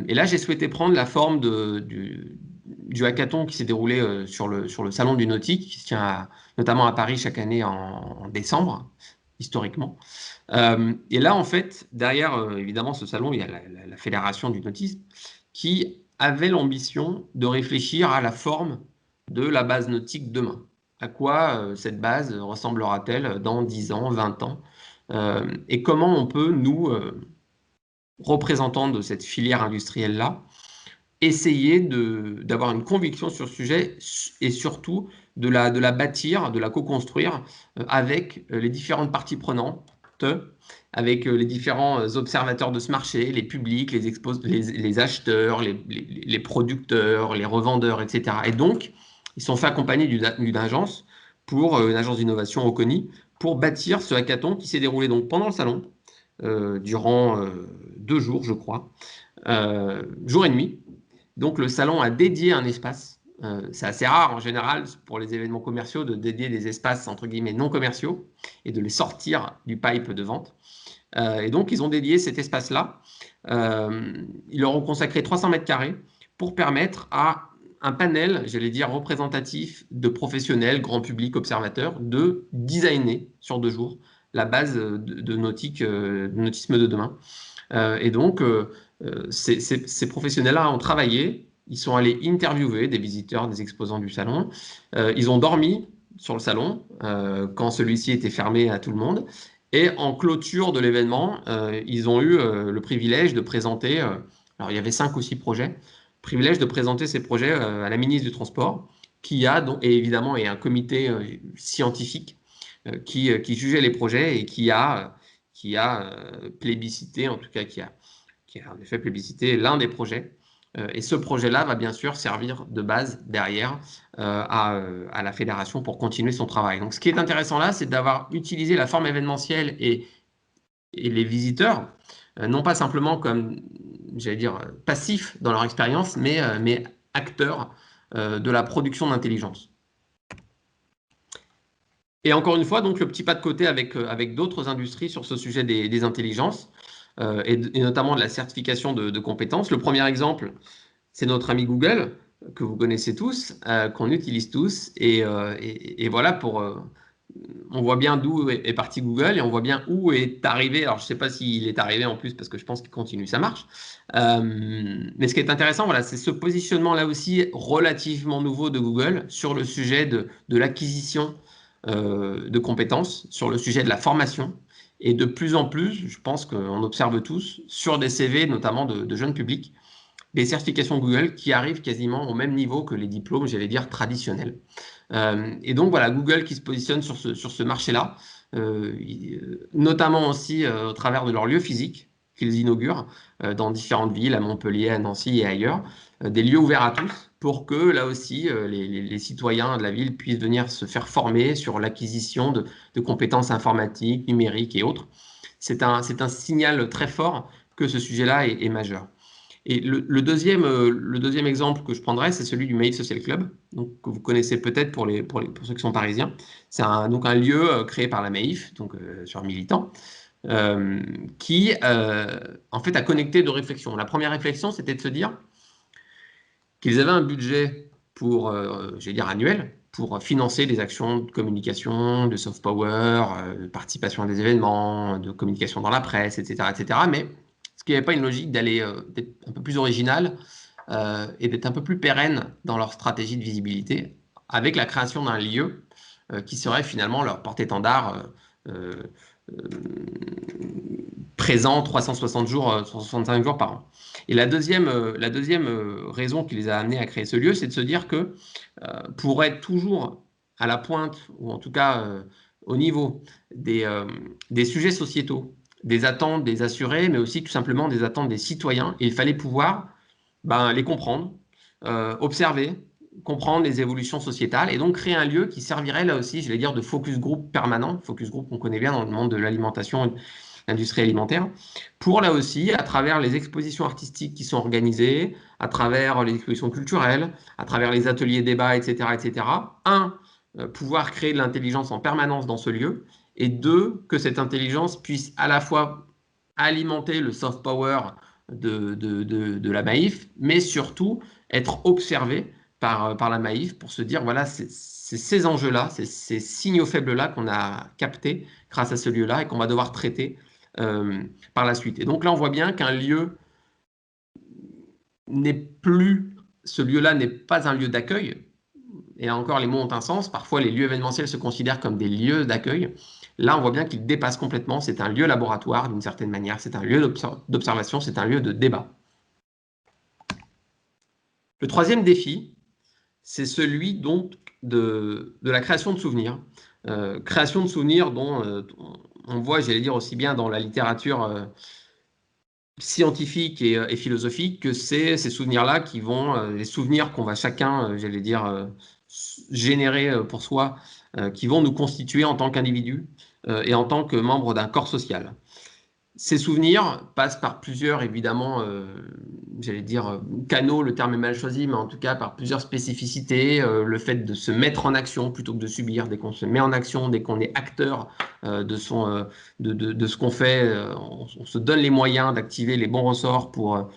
Et là, j'ai souhaité prendre la forme du hackathon qui s'est déroulé sur le salon du nautique, qui se tient notamment à Paris chaque année en décembre, historiquement. Et là, en fait, derrière, évidemment, ce salon, il y a la Fédération du nautisme, qui avait l'ambition de réfléchir à la forme de la base nautique demain. À quoi cette base ressemblera-t-elle dans 10 ans, 20 ans et comment on peut, nous, représentants de cette filière industrielle-là, essayer d'avoir une conviction sur ce sujet et surtout de la bâtir, de la co-construire avec les différentes parties prenantes, avec les différents observateurs de ce marché, les publics, les acheteurs, les producteurs, les revendeurs, etc. Et donc, ils sont fait accompagner d'une agence, une agence d'innovation reconnue, pour bâtir ce hackathon qui s'est déroulé donc pendant le salon, durant 2 jours, je crois, jour et nuit. Donc, le salon a dédié un espace. C'est assez rare en général pour les événements commerciaux de dédier des espaces entre guillemets non commerciaux et de les sortir du pipe de vente. Et donc, ils ont dédié cet espace-là. Ils leur ont consacré 300 mètres carrés pour permettre à un panel, j'allais dire, représentatif de professionnels, grand public, observateurs, de designer sur 2 jours la base de nautisme de demain. Et donc, ces professionnels-là ont travaillé, ils sont allés interviewer des visiteurs, des exposants du salon, ils ont dormi sur le salon quand celui-ci était fermé à tout le monde, et en clôture de l'événement, ils ont eu le privilège de présenter, alors il y avait 5 ou 6 projets, privilège de présenter ces projets à la ministre du Transport, qui a, et évidemment, et un comité scientifique qui jugeait les projets et qui a plébiscité, en tout cas qui a en effet plébiscité l'un des projets. Et ce projet-là va bien sûr servir de base derrière à la fédération pour continuer son travail. Donc ce qui est intéressant là, c'est d'avoir utilisé la forme événementielle et les visiteurs, non pas simplement comme, j'allais dire, passifs dans leur expérience, mais acteurs de la production d'intelligence. Et encore une fois, donc le petit pas de côté avec d'autres industries sur ce sujet des intelligences et notamment de la certification de compétences. Le premier exemple, c'est notre ami Google, que vous connaissez tous, qu'on utilise tous. Et voilà pour on voit bien d'où est parti Google et on voit bien où est arrivé. Alors, je ne sais pas s'il est arrivé en plus parce que je pense qu'il continue sa marche. Mais ce qui est intéressant, voilà, c'est ce positionnement là aussi relativement nouveau de Google sur le sujet de l'acquisition de compétences, sur le sujet de la formation. Et de plus en plus, je pense qu'on observe tous sur des CV, notamment de jeunes publics, des certifications Google qui arrivent quasiment au même niveau que les diplômes, j'allais dire, traditionnels. Et donc, voilà, Google qui se positionne sur ce marché-là, notamment aussi au travers de leurs lieux physiques qu'ils inaugurent dans différentes villes, à Montpellier, à Nancy et ailleurs, des lieux ouverts à tous pour que, là aussi, les citoyens de la ville puissent venir se faire former sur l'acquisition de compétences informatiques, numériques et autres. C'est un signal très fort que ce sujet-là est majeur. Et le deuxième exemple que je prendrais, c'est celui du Maïf Social Club, donc, que vous connaissez peut-être pour ceux qui sont parisiens. C'est donc un lieu créé par la Maïf, donc sur Militant, qui en fait a connecté deux réflexions. La première réflexion, c'était de se dire qu'ils avaient un budget pour, j'allais dire annuel, pour financer des actions de communication, de soft power, de participation à des événements, de communication dans la presse, etc., etc. Mais ce qui n'y avait pas une logique d'être un peu plus original et d'être un peu plus pérenne dans leur stratégie de visibilité, avec la création d'un lieu qui serait finalement leur porte-étendard présent 360 jours, 365 jours par an. Et la deuxième raison qui les a amenés à créer ce lieu, c'est de se dire que pour être toujours à la pointe, ou en tout cas au niveau des sujets sociétaux, des attentes des assurés, mais aussi tout simplement des attentes des citoyens, il fallait pouvoir les comprendre, observer, comprendre les évolutions sociétales et donc créer un lieu qui servirait là aussi, je vais dire, de focus group permanent, focus group qu'on connaît bien dans le monde de l'alimentation, l'industrie alimentaire, pour là aussi, à travers les expositions artistiques qui sont organisées, à travers les expositions culturelles, à travers les ateliers débats, etc., pouvoir créer de l'intelligence en permanence dans ce lieu, et deux, que cette intelligence puisse à la fois alimenter le soft power de la Maïf, mais surtout être observé par la Maïf pour se dire, voilà, c'est ces enjeux-là, ces signaux faibles-là qu'on a captés grâce à ce lieu-là et qu'on va devoir traiter par la suite. Et donc là, on voit bien qu'un lieu ce lieu-là n'est pas un lieu d'accueil. Et là encore, les mots ont un sens. Parfois, les lieux événementiels se considèrent comme des lieux d'accueil. Là, on voit bien qu'il dépasse complètement. C'est un lieu laboratoire, d'une certaine manière. C'est un lieu d'observation, c'est un lieu de débat. Le troisième défi, c'est celui donc de la création de souvenirs. Création de souvenirs dont on voit, j'allais dire aussi bien dans la littérature scientifique et philosophique, que c'est ces souvenirs-là qui vont, les souvenirs qu'on va chacun, j'allais dire, générer pour soi, qui vont nous constituer en tant qu'individu et en tant que membre d'un corps social. Ces souvenirs passent par plusieurs, évidemment, j'allais dire canaux, le terme est mal choisi, mais en tout cas par plusieurs spécificités, le fait de se mettre en action plutôt que de subir. Dès qu'on se met en action, dès qu'on est acteur de ce qu'on fait, on se donne les moyens d'activer les bons ressorts pour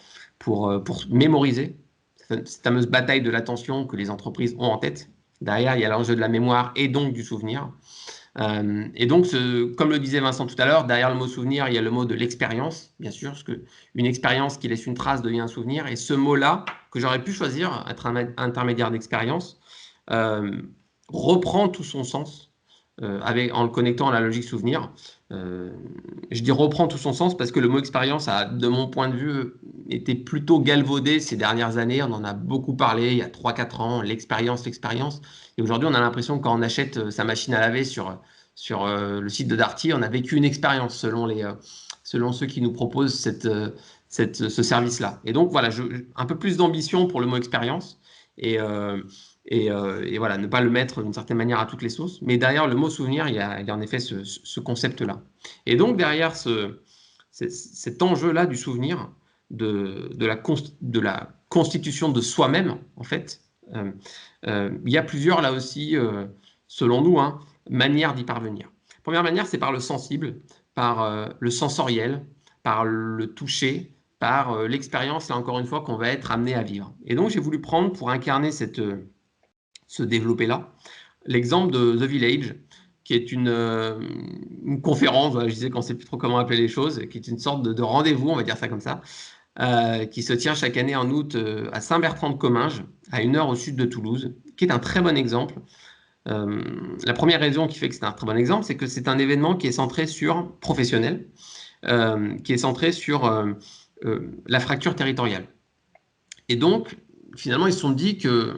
mémoriser. Cette fameuse bataille de l'attention que les entreprises ont en tête. Derrière, il y a l'enjeu de la mémoire et donc du souvenir. Et donc, comme le disait Vincent tout à l'heure, derrière le mot souvenir, il y a le mot de l'expérience, bien sûr, parce qu'une expérience qui laisse une trace devient un souvenir. Et ce mot-là, que j'aurais pu choisir, être un intermédiaire d'expérience, reprend tout son sens en le connectant à la logique souvenir. Je dis reprend tout son sens parce que le mot expérience a, de mon point de vue, été plutôt galvaudé ces dernières années. On en a beaucoup parlé il y a 3-4 ans, l'expérience. Et aujourd'hui, on a l'impression que quand on achète sa machine à laver sur le site de Darty, on a vécu une expérience selon ceux qui nous proposent ce service-là. Et donc, voilà, un peu plus d'ambition pour le mot expérience. Et voilà, ne pas le mettre d'une certaine manière à toutes les sauces. Mais derrière le mot souvenir, il y a en effet ce concept-là. Et donc, derrière cet enjeu-là du souvenir, de la constitution de soi-même, en fait, il y a plusieurs, là aussi, selon nous, manières d'y parvenir. Première manière, c'est par le sensible, par le sensoriel, par le toucher, par l'expérience, là encore une fois, qu'on va être amené à vivre. Et donc, j'ai voulu prendre, pour incarner ce développé-là, l'exemple de The Village, qui est une conférence, voilà, je disais qu'on ne sait plus trop comment appeler les choses, qui est une sorte de rendez-vous, on va dire ça comme ça, qui se tient chaque année en août à Saint-Bertrand-de-Comminges, à 1 heure au sud de Toulouse, qui est un très bon exemple. La première raison qui fait que c'est un très bon exemple, c'est que c'est un événement qui est centré sur professionnel, qui est centré sur la fracture territoriale. Et donc, finalement, ils se sont dit que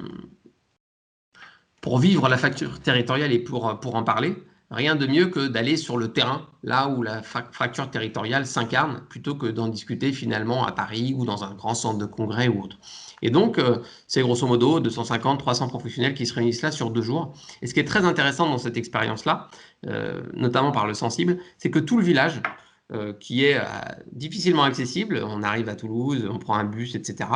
pour vivre la fracture territoriale et pour en parler, rien de mieux que d'aller sur le terrain, là où la fracture territoriale s'incarne, plutôt que d'en discuter finalement à Paris ou dans un grand centre de congrès ou autre. Et donc, c'est grosso modo 250-300 professionnels qui se réunissent là sur 2 jours. Et ce qui est très intéressant dans cette expérience-là, notamment par le sensible, c'est que tout le village, qui est difficilement accessible, on arrive à Toulouse, on prend un bus, etc.,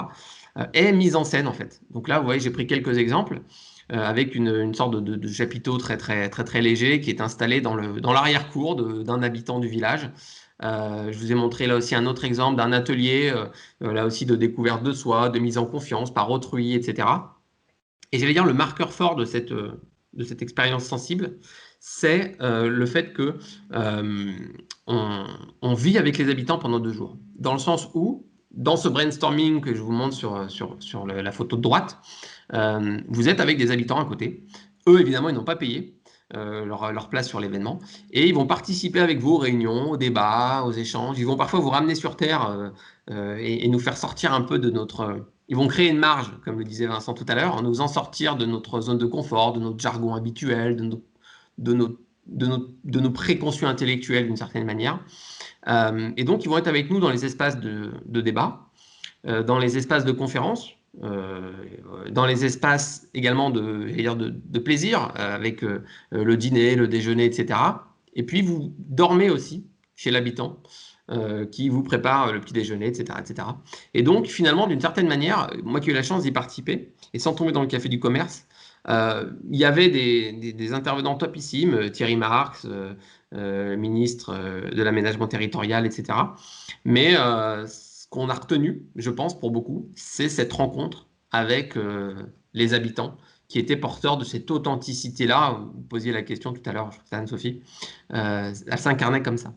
est mis en scène en fait. Donc là, vous voyez, j'ai pris quelques exemples avec une sorte de chapiteau très léger qui est installé dans l'arrière-cour d'un habitant du village. Je vous ai montré là aussi un autre exemple d'un atelier, là aussi de découverte de soi, de mise en confiance par autrui, etc. Et j'allais dire le marqueur fort de cette expérience sensible, c'est le fait que on vit avec les habitants pendant 2 jours. Dans le sens où, dans ce brainstorming que je vous montre sur la photo de droite, vous êtes avec des habitants à côté. Eux, évidemment, ils n'ont pas payé leur place sur l'événement. Et ils vont participer avec vous aux réunions, aux débats, aux échanges. Ils vont parfois vous ramener sur Terre et nous faire sortir un peu de notre... Ils vont créer une marge, comme le disait Vincent tout à l'heure, en nous faisant sortir de notre zone de confort, de notre jargon habituel, de nos préconçus intellectuels d'une certaine manière. Et donc, ils vont être avec nous dans les espaces de débat, dans les espaces de conférence, dans les espaces également de plaisir, avec le dîner, le déjeuner, etc. Et puis, vous dormez aussi chez l'habitant, qui vous prépare le petit déjeuner, etc., etc. Et donc, finalement, d'une certaine manière, moi qui ai eu la chance d'y participer, et sans tomber dans le café du commerce, il y avait des intervenants topissimes, Thierry Marx, ministre de l'aménagement territorial, etc. Mais ce qu'on a retenu, je pense, pour beaucoup, c'est cette rencontre avec les habitants qui étaient porteurs de cette authenticité-là. Vous posiez la question tout à l'heure, je crois que c'est Anne-Sophie. Elle s'incarnait comme ça.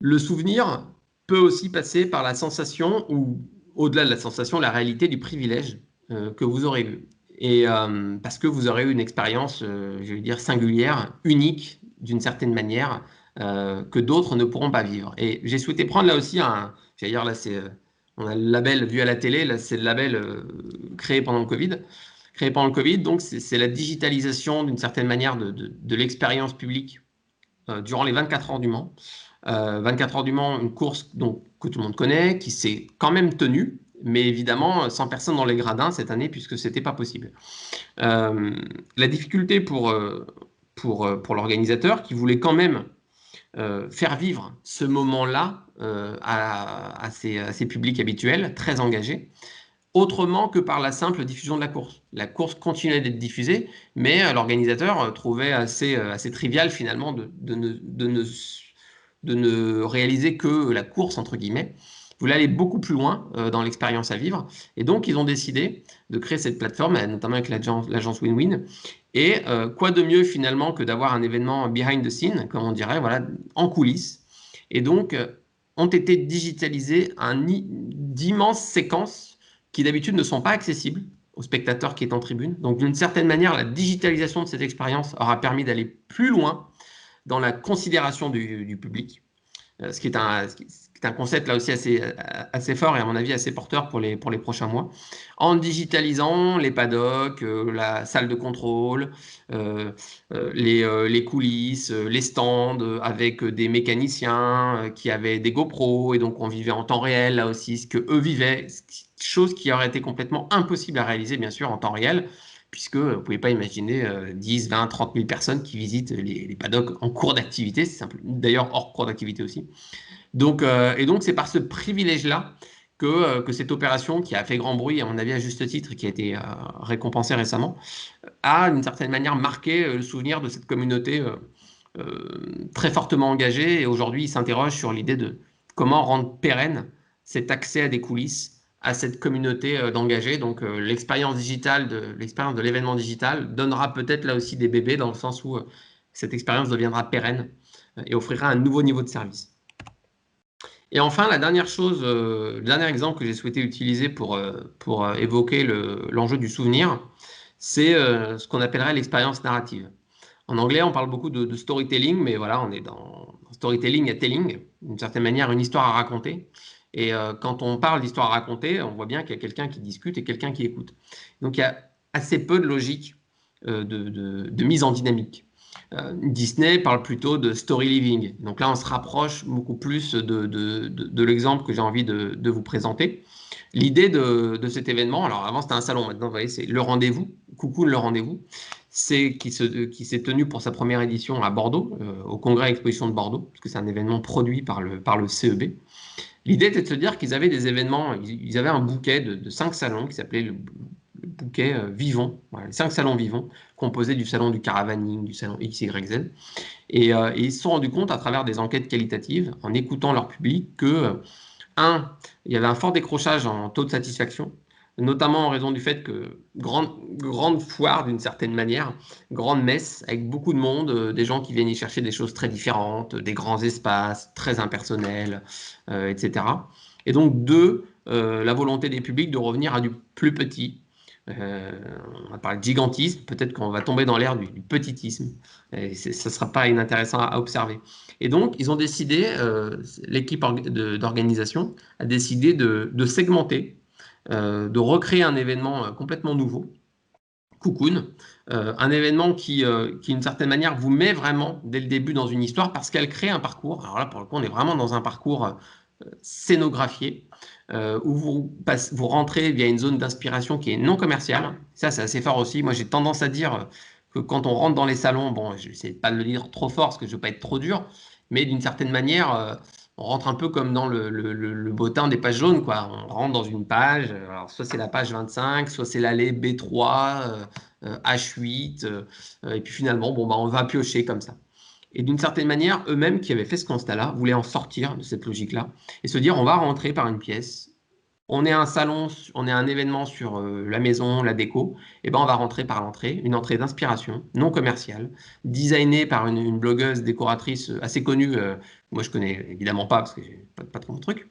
Le souvenir peut aussi passer par la sensation, ou au-delà de la sensation, la réalité du privilège que vous aurez eu. Et parce que vous aurez eu une expérience, je vais dire, singulière, unique, d'une certaine manière, que d'autres ne pourront pas vivre. Et j'ai souhaité prendre là aussi j'allais dire, là, on a le label vu à la télé, là, c'est le label créé pendant le Covid. Créé pendant le Covid, donc c'est la digitalisation d'une certaine manière de l'expérience publique durant les 24 heures du Mans. 24 heures du Mans, une course que tout le monde connaît, qui s'est quand même tenue, mais évidemment sans personne dans les gradins cette année puisque ce n'était pas possible. La difficulté pour l'organisateur qui voulait quand même faire vivre ce moment-là à ses publics habituels, très engagés, autrement que par la simple diffusion de la course. La course continuait d'être diffusée, mais l'organisateur trouvait assez trivial finalement de ne réaliser que la course, entre guillemets. Ils voulaient aller beaucoup plus loin dans l'expérience à vivre. Et donc, ils ont décidé de créer cette plateforme, notamment avec l'agence Win-Win. Et quoi de mieux finalement que d'avoir un événement behind the scene, comme on dirait, voilà, en coulisses. Et donc, ont été digitalisées d'immenses séquences qui d'habitude ne sont pas accessibles aux spectateurs qui est en tribune. Donc, d'une certaine manière, la digitalisation de cette expérience aura permis d'aller plus loin dans la considération du public, ce qui est un concept là aussi assez fort et à mon avis assez porteur pour les prochains mois, en digitalisant les paddocks, la salle de contrôle, les coulisses, les stands avec des mécaniciens qui avaient des GoPro et donc on vivait en temps réel là aussi ce que eux vivaient, chose qui aurait été complètement impossible à réaliser bien sûr en temps réel, puisque vous ne pouvez pas imaginer 10, 20, 30 000 personnes qui visitent les paddocks en cours d'activité, c'est d'ailleurs hors cours d'activité aussi. Donc, et donc, c'est par ce privilège-là que cette opération, qui a fait grand bruit, à mon avis à juste titre, qui a été récompensée récemment, a d'une certaine manière marqué le souvenir de cette communauté très fortement engagée. Et aujourd'hui, il s'interroge sur l'idée de comment rendre pérenne cet accès à des coulisses à cette communauté d'engagés. Donc, l'expérience digitale, l'expérience de l'événement digital donnera peut-être là aussi des bébés dans le sens où cette expérience deviendra pérenne et offrira un nouveau niveau de service. Et enfin, la dernière chose, le dernier exemple que j'ai souhaité utiliser pour évoquer l'enjeu du souvenir, c'est ce qu'on appellerait l'expérience narrative. En anglais, on parle beaucoup de storytelling, mais voilà, on est dans storytelling et telling, d'une certaine manière, une histoire à raconter. Et quand on parle d'histoire à raconter, on voit bien qu'il y a quelqu'un qui discute et quelqu'un qui écoute. Donc, il y a assez peu de logique de mise en dynamique. Disney parle plutôt de story living. Donc là, on se rapproche beaucoup plus de l'exemple que j'ai envie de vous présenter. L'idée de cet événement, alors avant c'était un salon, maintenant vous voyez c'est le rendez-vous, Cocoon le rendez-vous, qui s'est tenu pour sa première édition à Bordeaux, au Congrès Exposition de Bordeaux, parce que c'est un événement produit par le CEB. L'idée était de se dire qu'ils avaient des événements, ils avaient un bouquet de 5 salons qui s'appelait le bouquet Vivons, voilà, les 5 salons Vivons, composés du salon du caravaning, du salon XYZ. Et ils se sont rendus compte à travers des enquêtes qualitatives, en écoutant leur public, que il y avait un fort décrochage en taux de satisfaction, notamment en raison du fait que grande foire d'une certaine manière, grande messe avec beaucoup de monde, des gens qui viennent y chercher des choses très différentes, des grands espaces, très impersonnels, etc. Et donc la volonté des publics de revenir à du plus petit. On a parlé de gigantisme, peut-être qu'on va tomber dans l'ère du petitisme, et ça ne sera pas inintéressant à observer. Et donc, ils ont décidé, l'équipe d'organisation a décidé de segmenter, de recréer un événement complètement nouveau, Cocoon, un événement qui, d'une certaine manière, vous met vraiment dès le début dans une histoire parce qu'elle crée un parcours. Alors là, pour le coup, on est vraiment dans un parcours scénographié, où vous rentrez via une zone d'inspiration qui est non commerciale. Ça, c'est assez fort aussi. Moi, j'ai tendance à dire que quand on rentre dans les salons, bon, je n'essaie pas de le dire trop fort parce que je ne veux pas être trop dur, mais d'une certaine manière, on rentre un peu comme dans le bottin des pages jaunes, quoi. On rentre dans une page, alors soit c'est la page 25, soit c'est l'allée B3, H8, et puis finalement, bon, bah, on va piocher comme ça. Et d'une certaine manière, eux-mêmes qui avaient fait ce constat-là, voulaient en sortir de cette logique-là et se dire, on va rentrer par une pièce. On est un salon, on est un événement sur la maison, la déco, et ben on va rentrer par l'entrée, une entrée d'inspiration, non commerciale, designée par une blogueuse décoratrice assez connue. Moi, je connais évidemment pas parce que j'ai pas trop mon truc,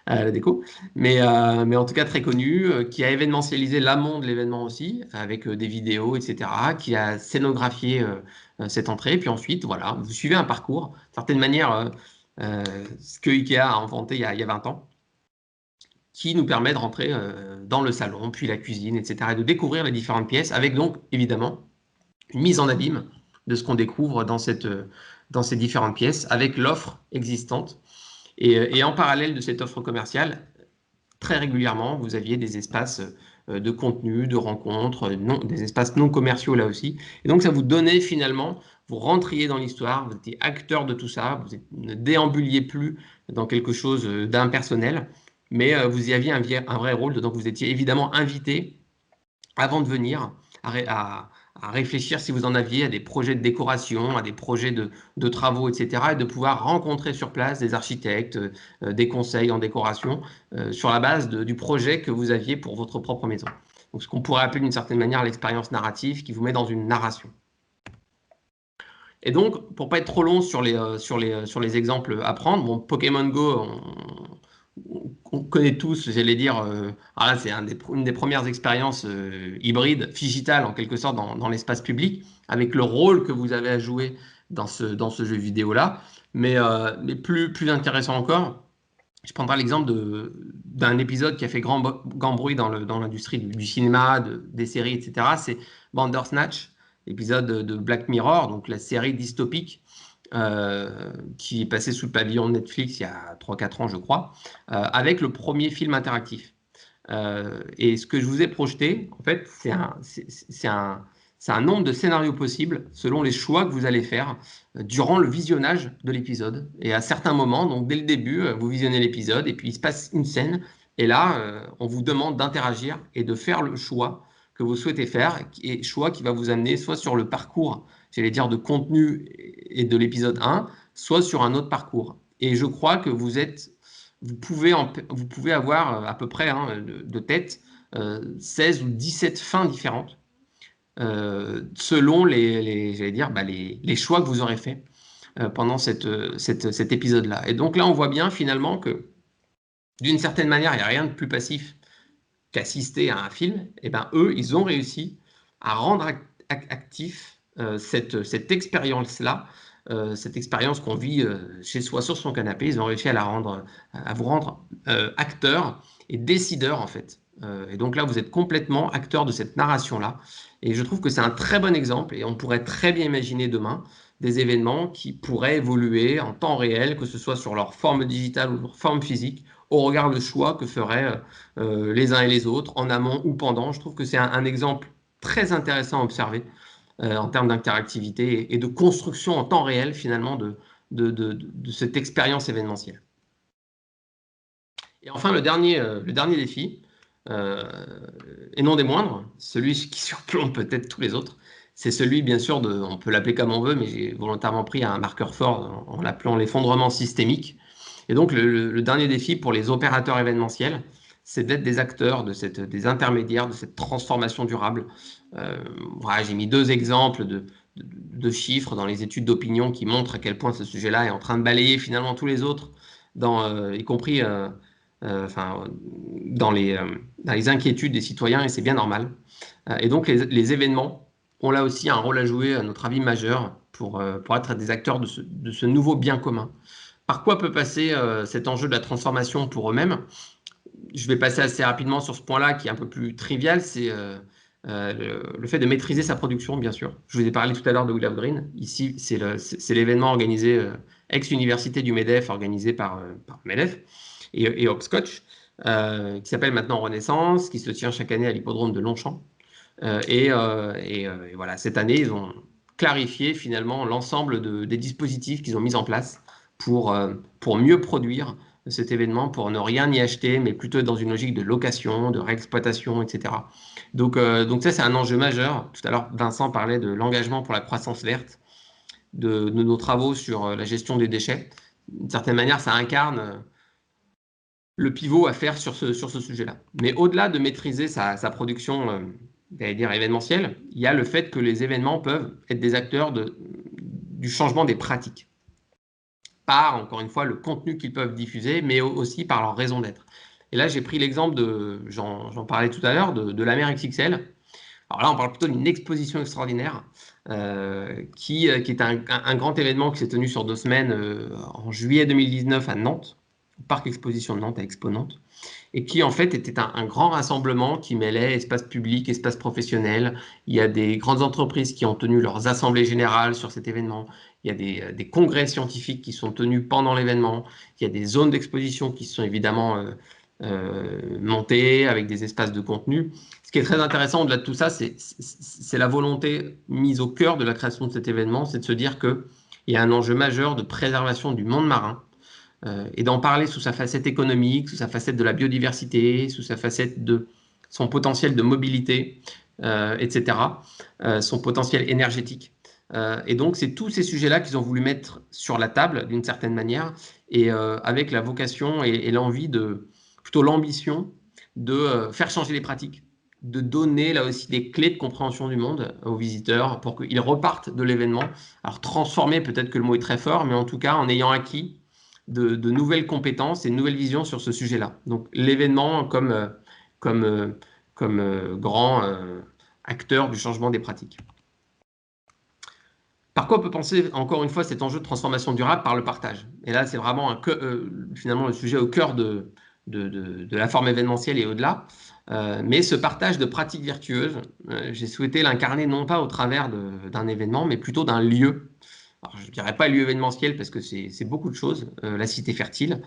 la déco, mais en tout cas très connue, qui a événementialisé l'amont de l'événement aussi, avec des vidéos, etc., qui a scénographié cette entrée, puis ensuite, voilà, vous suivez un parcours, d'une certaine manière, ce que Ikea a inventé il y a 20 ans, qui nous permet de rentrer dans le salon, puis la cuisine, etc., et de découvrir les différentes pièces, avec donc, évidemment, une mise en abîme de ce qu'on découvre dans ces différentes pièces, avec l'offre existante. Et en parallèle de cette offre commerciale, très régulièrement, vous aviez des espaces de contenu, de rencontres, des espaces non commerciaux là aussi. Et donc, ça vous donnait finalement, vous rentriez dans l'histoire, vous étiez acteur de tout ça, vous ne déambuliez plus dans quelque chose d'impersonnel, mais vous y aviez un vrai rôle dedans. Vous étiez évidemment invité, avant de venir, à réfléchir, si vous en aviez, à des projets de décoration, à des projets de travaux, etc., et de pouvoir rencontrer sur place des architectes, des conseils en décoration, sur la base du projet que vous aviez pour votre propre maison. Donc, ce qu'on pourrait appeler d'une certaine manière l'expérience narrative qui vous met dans une narration. Et donc, pour ne pas être trop long sur les exemples à prendre, bon, Pokémon Go, on connaît tous, j'allais dire, là c'est une des premières expériences hybrides, digitales en quelque sorte dans l'espace public, avec le rôle que vous avez à jouer dans ce jeu vidéo-là. Mais plus intéressant encore, je prendrai l'exemple d'un épisode qui a fait grand bruit dans l'industrie du cinéma, des séries, etc. C'est Bandersnatch, l'épisode de Black Mirror, donc la série dystopique, qui est passé sous le pavillon de Netflix il y a 3-4 ans, je crois, avec le premier film interactif. Et ce que je vous ai projeté, en fait, c'est un nombre de scénarios possibles selon les choix que vous allez faire durant le visionnage de l'épisode. Et à certains moments, donc dès le début, vous visionnez l'épisode et puis il se passe une scène. Et là, on vous demande d'interagir et de faire le choix que vous souhaitez faire, et choix qui va vous amener soit sur le parcours, j'allais dire, de contenu et de l'épisode 1, soit sur un autre parcours. Et je crois que vous êtes vous pouvez avoir à peu près de tête 16 ou 17 fins différentes selon les choix que vous aurez faits pendant cet épisode-là. Et donc là, on voit bien finalement que d'une certaine manière, il n'y a rien de plus passif qu'assister à un film. Et ben eux, ils ont réussi à rendre actif cette expérience-là, cette expérience qu'on vit chez soi sur son canapé. Ils ont réussi à vous rendre acteur et décideur en fait. Et donc là, vous êtes complètement acteur de cette narration-là. Et je trouve que c'est un très bon exemple. Et on pourrait très bien imaginer demain des événements qui pourraient évoluer en temps réel, que ce soit sur leur forme digitale ou leur forme physique, au regard du choix que feraient les uns et les autres, en amont ou pendant. Je trouve que c'est un exemple très intéressant à observer en termes d'interactivité et de construction en temps réel, finalement, de cette expérience événementielle. Et enfin, le dernier défi, et non des moindres, celui qui surplombe peut-être tous les autres, c'est celui, bien sûr, on peut l'appeler comme on veut, mais j'ai volontairement pris un marqueur fort en l'appelant l'effondrement systémique. Et donc, le dernier défi pour les opérateurs événementiels, c'est d'être des acteurs, des intermédiaires de cette transformation durable. Voilà, j'ai mis 2 exemples de chiffres dans les études d'opinion qui montrent à quel point ce sujet-là est en train de balayer finalement tous les autres, y compris dans les inquiétudes des citoyens, et c'est bien normal. Et donc, les événements ont là aussi un rôle à jouer, à notre avis, majeur pour être des acteurs de ce nouveau bien commun. Par quoi peut passer cet enjeu de la transformation pour eux-mêmes? Je vais passer assez rapidement sur ce point-là qui est un peu plus trivial, c'est le fait de maîtriser sa production, bien sûr. Je vous ai parlé tout à l'heure de We Love Green. Ici, c'est l'événement organisé, ex-université du MEDEF, organisé par MEDEF et Hopscotch, qui s'appelle maintenant Renaissance, qui se tient chaque année à l'hippodrome de Longchamp. Et voilà, cette année, ils ont clarifié finalement l'ensemble des dispositifs qu'ils ont mis en place pour mieux produire cet événement, pour ne rien y acheter, mais plutôt dans une logique de location, de réexploitation, etc. Donc ça, c'est un enjeu majeur. Tout à l'heure, Vincent parlait de l'engagement pour la croissance verte, de nos travaux sur la gestion des déchets. D'une certaine manière, ça incarne le pivot à faire sur ce sujet-là. Mais au-delà de maîtriser sa production, j'allais dire événementielle, il y a le fait que les événements peuvent être des acteurs du changement des pratiques. Par, encore une fois, le contenu qu'ils peuvent diffuser, mais aussi par leur raison d'être. Et là, j'ai pris l'exemple j'en parlais tout à l'heure, de la mer XXL. Alors là, on parle plutôt d'une exposition extraordinaire qui est un grand événement qui s'est tenu sur 2 semaines en juillet 2019 à Nantes, au Parc Exposition de Nantes, à Expo Nantes, et qui en fait était un grand rassemblement qui mêlait espace public, espace professionnel. Il y a des grandes entreprises qui ont tenu leurs assemblées générales sur cet événement. Il y a des congrès scientifiques qui sont tenus pendant l'événement. Il y a des zones d'exposition qui sont évidemment montées avec des espaces de contenu. Ce qui est très intéressant au-delà de tout ça, c'est la volonté mise au cœur de la création de cet événement, c'est de se dire qu'il y a un enjeu majeur de préservation du monde marin et d'en parler sous sa facette économique, sous sa facette de la biodiversité, sous sa facette de son potentiel de mobilité, etc., son potentiel énergétique. Et donc, c'est tous ces sujets-là qu'ils ont voulu mettre sur la table, d'une certaine manière, et avec la vocation et l'envie plutôt l'ambition de faire changer les pratiques, de donner là aussi des clés de compréhension du monde aux visiteurs pour qu'ils repartent de l'événement. Alors, transformer, peut-être que le mot est très fort, mais en tout cas, en ayant acquis de nouvelles compétences et de nouvelles visions sur ce sujet-là. Donc, l'événement comme grand acteur du changement des pratiques. Par quoi on peut penser, encore une fois, cet enjeu de transformation durable? Par le partage. Et là, c'est vraiment finalement le sujet au cœur de la forme événementielle et au-delà. Mais ce partage de pratiques vertueuses, j'ai souhaité l'incarner non pas au travers d'un événement, mais plutôt d'un lieu. Alors, je ne dirais pas lieu événementiel parce que c'est beaucoup de choses. La Cité Fertile,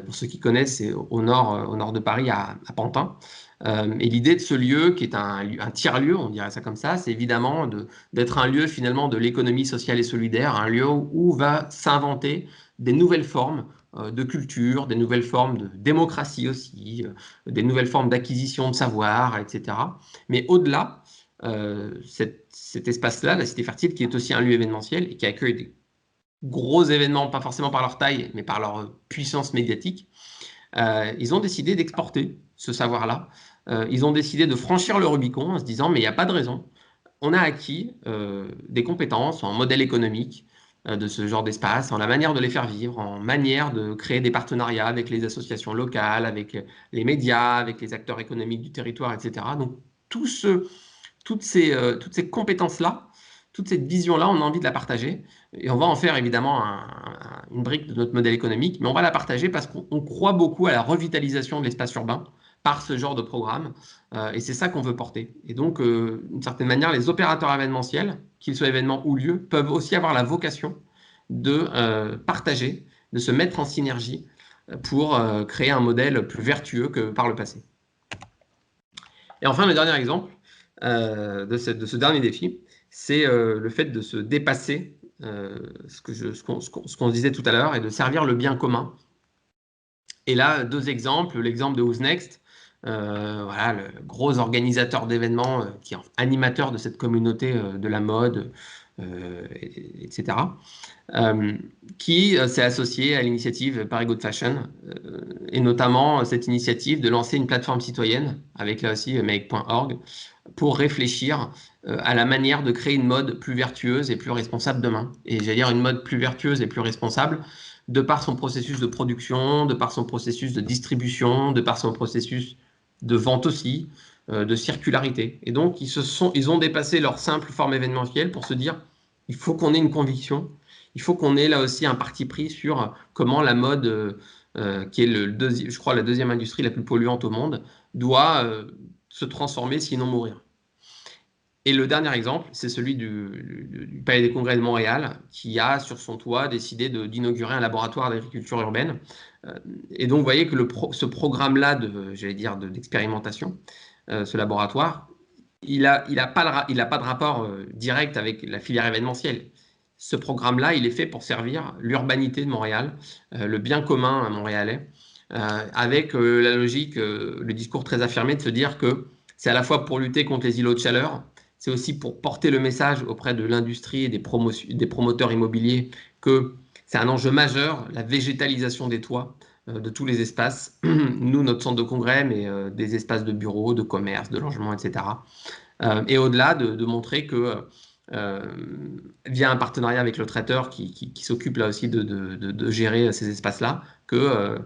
pour ceux qui connaissent, c'est au nord de Paris, à Pantin. Et l'idée de ce lieu, qui est un tiers-lieu, on dirait ça comme ça, c'est évidemment d'être un lieu finalement de l'économie sociale et solidaire, un lieu où va s'inventer des nouvelles formes de culture, des nouvelles formes de démocratie aussi, des nouvelles formes d'acquisition de savoir, etc. Mais au-delà, cet espace-là, la Cité Fertile, qui est aussi un lieu événementiel et qui accueille gros événements, pas forcément par leur taille, mais par leur puissance médiatique, ils ont décidé d'exporter ce savoir-là. Ils ont décidé de franchir le Rubicon en se disant, mais il n'y a pas de raison. On a acquis des compétences en modèle économique de ce genre d'espace, en la manière de les faire vivre, en manière de créer des partenariats avec les associations locales, avec les médias, avec les acteurs économiques du territoire, etc. Donc, toutes ces compétences-là, toute cette vision-là, on a envie de la partager. Et on va en faire évidemment une brique de notre modèle économique, mais on va la partager parce qu'on croit beaucoup à la revitalisation de l'espace urbain par ce genre de programme. Et c'est ça qu'on veut porter. Et donc, d'une certaine manière, les opérateurs événementiels, qu'ils soient événements ou lieux, peuvent aussi avoir la vocation de partager, de se mettre en synergie pour créer un modèle plus vertueux que par le passé. Et enfin, le dernier exemple de ce dernier défi, c'est le fait de se dépasser, ce qu'on disait tout à l'heure, et de servir le bien commun. Et là, deux exemples. L'exemple de Who's Next, voilà, le gros organisateur d'événements qui est animateur de cette communauté de la mode, etc., qui s'est associé à l'initiative Paris Good Fashion, et notamment cette initiative de lancer une plateforme citoyenne, avec là aussi make.org, pour réfléchir à la manière de créer une mode plus vertueuse et plus responsable demain. Et j'allais dire une mode plus vertueuse et plus responsable de par son processus de production, de par son processus de distribution, de par son processus de vente aussi, de circularité. Et donc, ils ont dépassé leur simple forme événementielle pour se dire, il faut qu'on ait une conviction, il faut qu'on ait là aussi un parti pris sur comment la mode, qui est je crois la deuxième industrie la plus polluante au monde, doit se transformer sinon mourir. Et le dernier exemple, c'est celui du Palais des Congrès de Montréal, qui a sur son toit décidé d'inaugurer un laboratoire d'agriculture urbaine. Et donc, vous voyez que ce programme-là, d'expérimentation, ce laboratoire, il n'a pas de rapport direct avec la filière événementielle. Ce programme-là, il est fait pour servir l'urbanité de Montréal, le bien commun montréalais, avec la logique, le discours très affirmé de se dire que c'est à la fois pour lutter contre les îlots de chaleur, c'est aussi pour porter le message auprès de l'industrie et des promoteurs immobiliers que c'est un enjeu majeur, la végétalisation des toits de tous les espaces. Nous, notre centre de congrès, mais des espaces de bureaux, de commerce, de logement, etc. Et au-delà, de montrer que via un partenariat avec le traiteur qui s'occupe là aussi de gérer ces espaces-là, que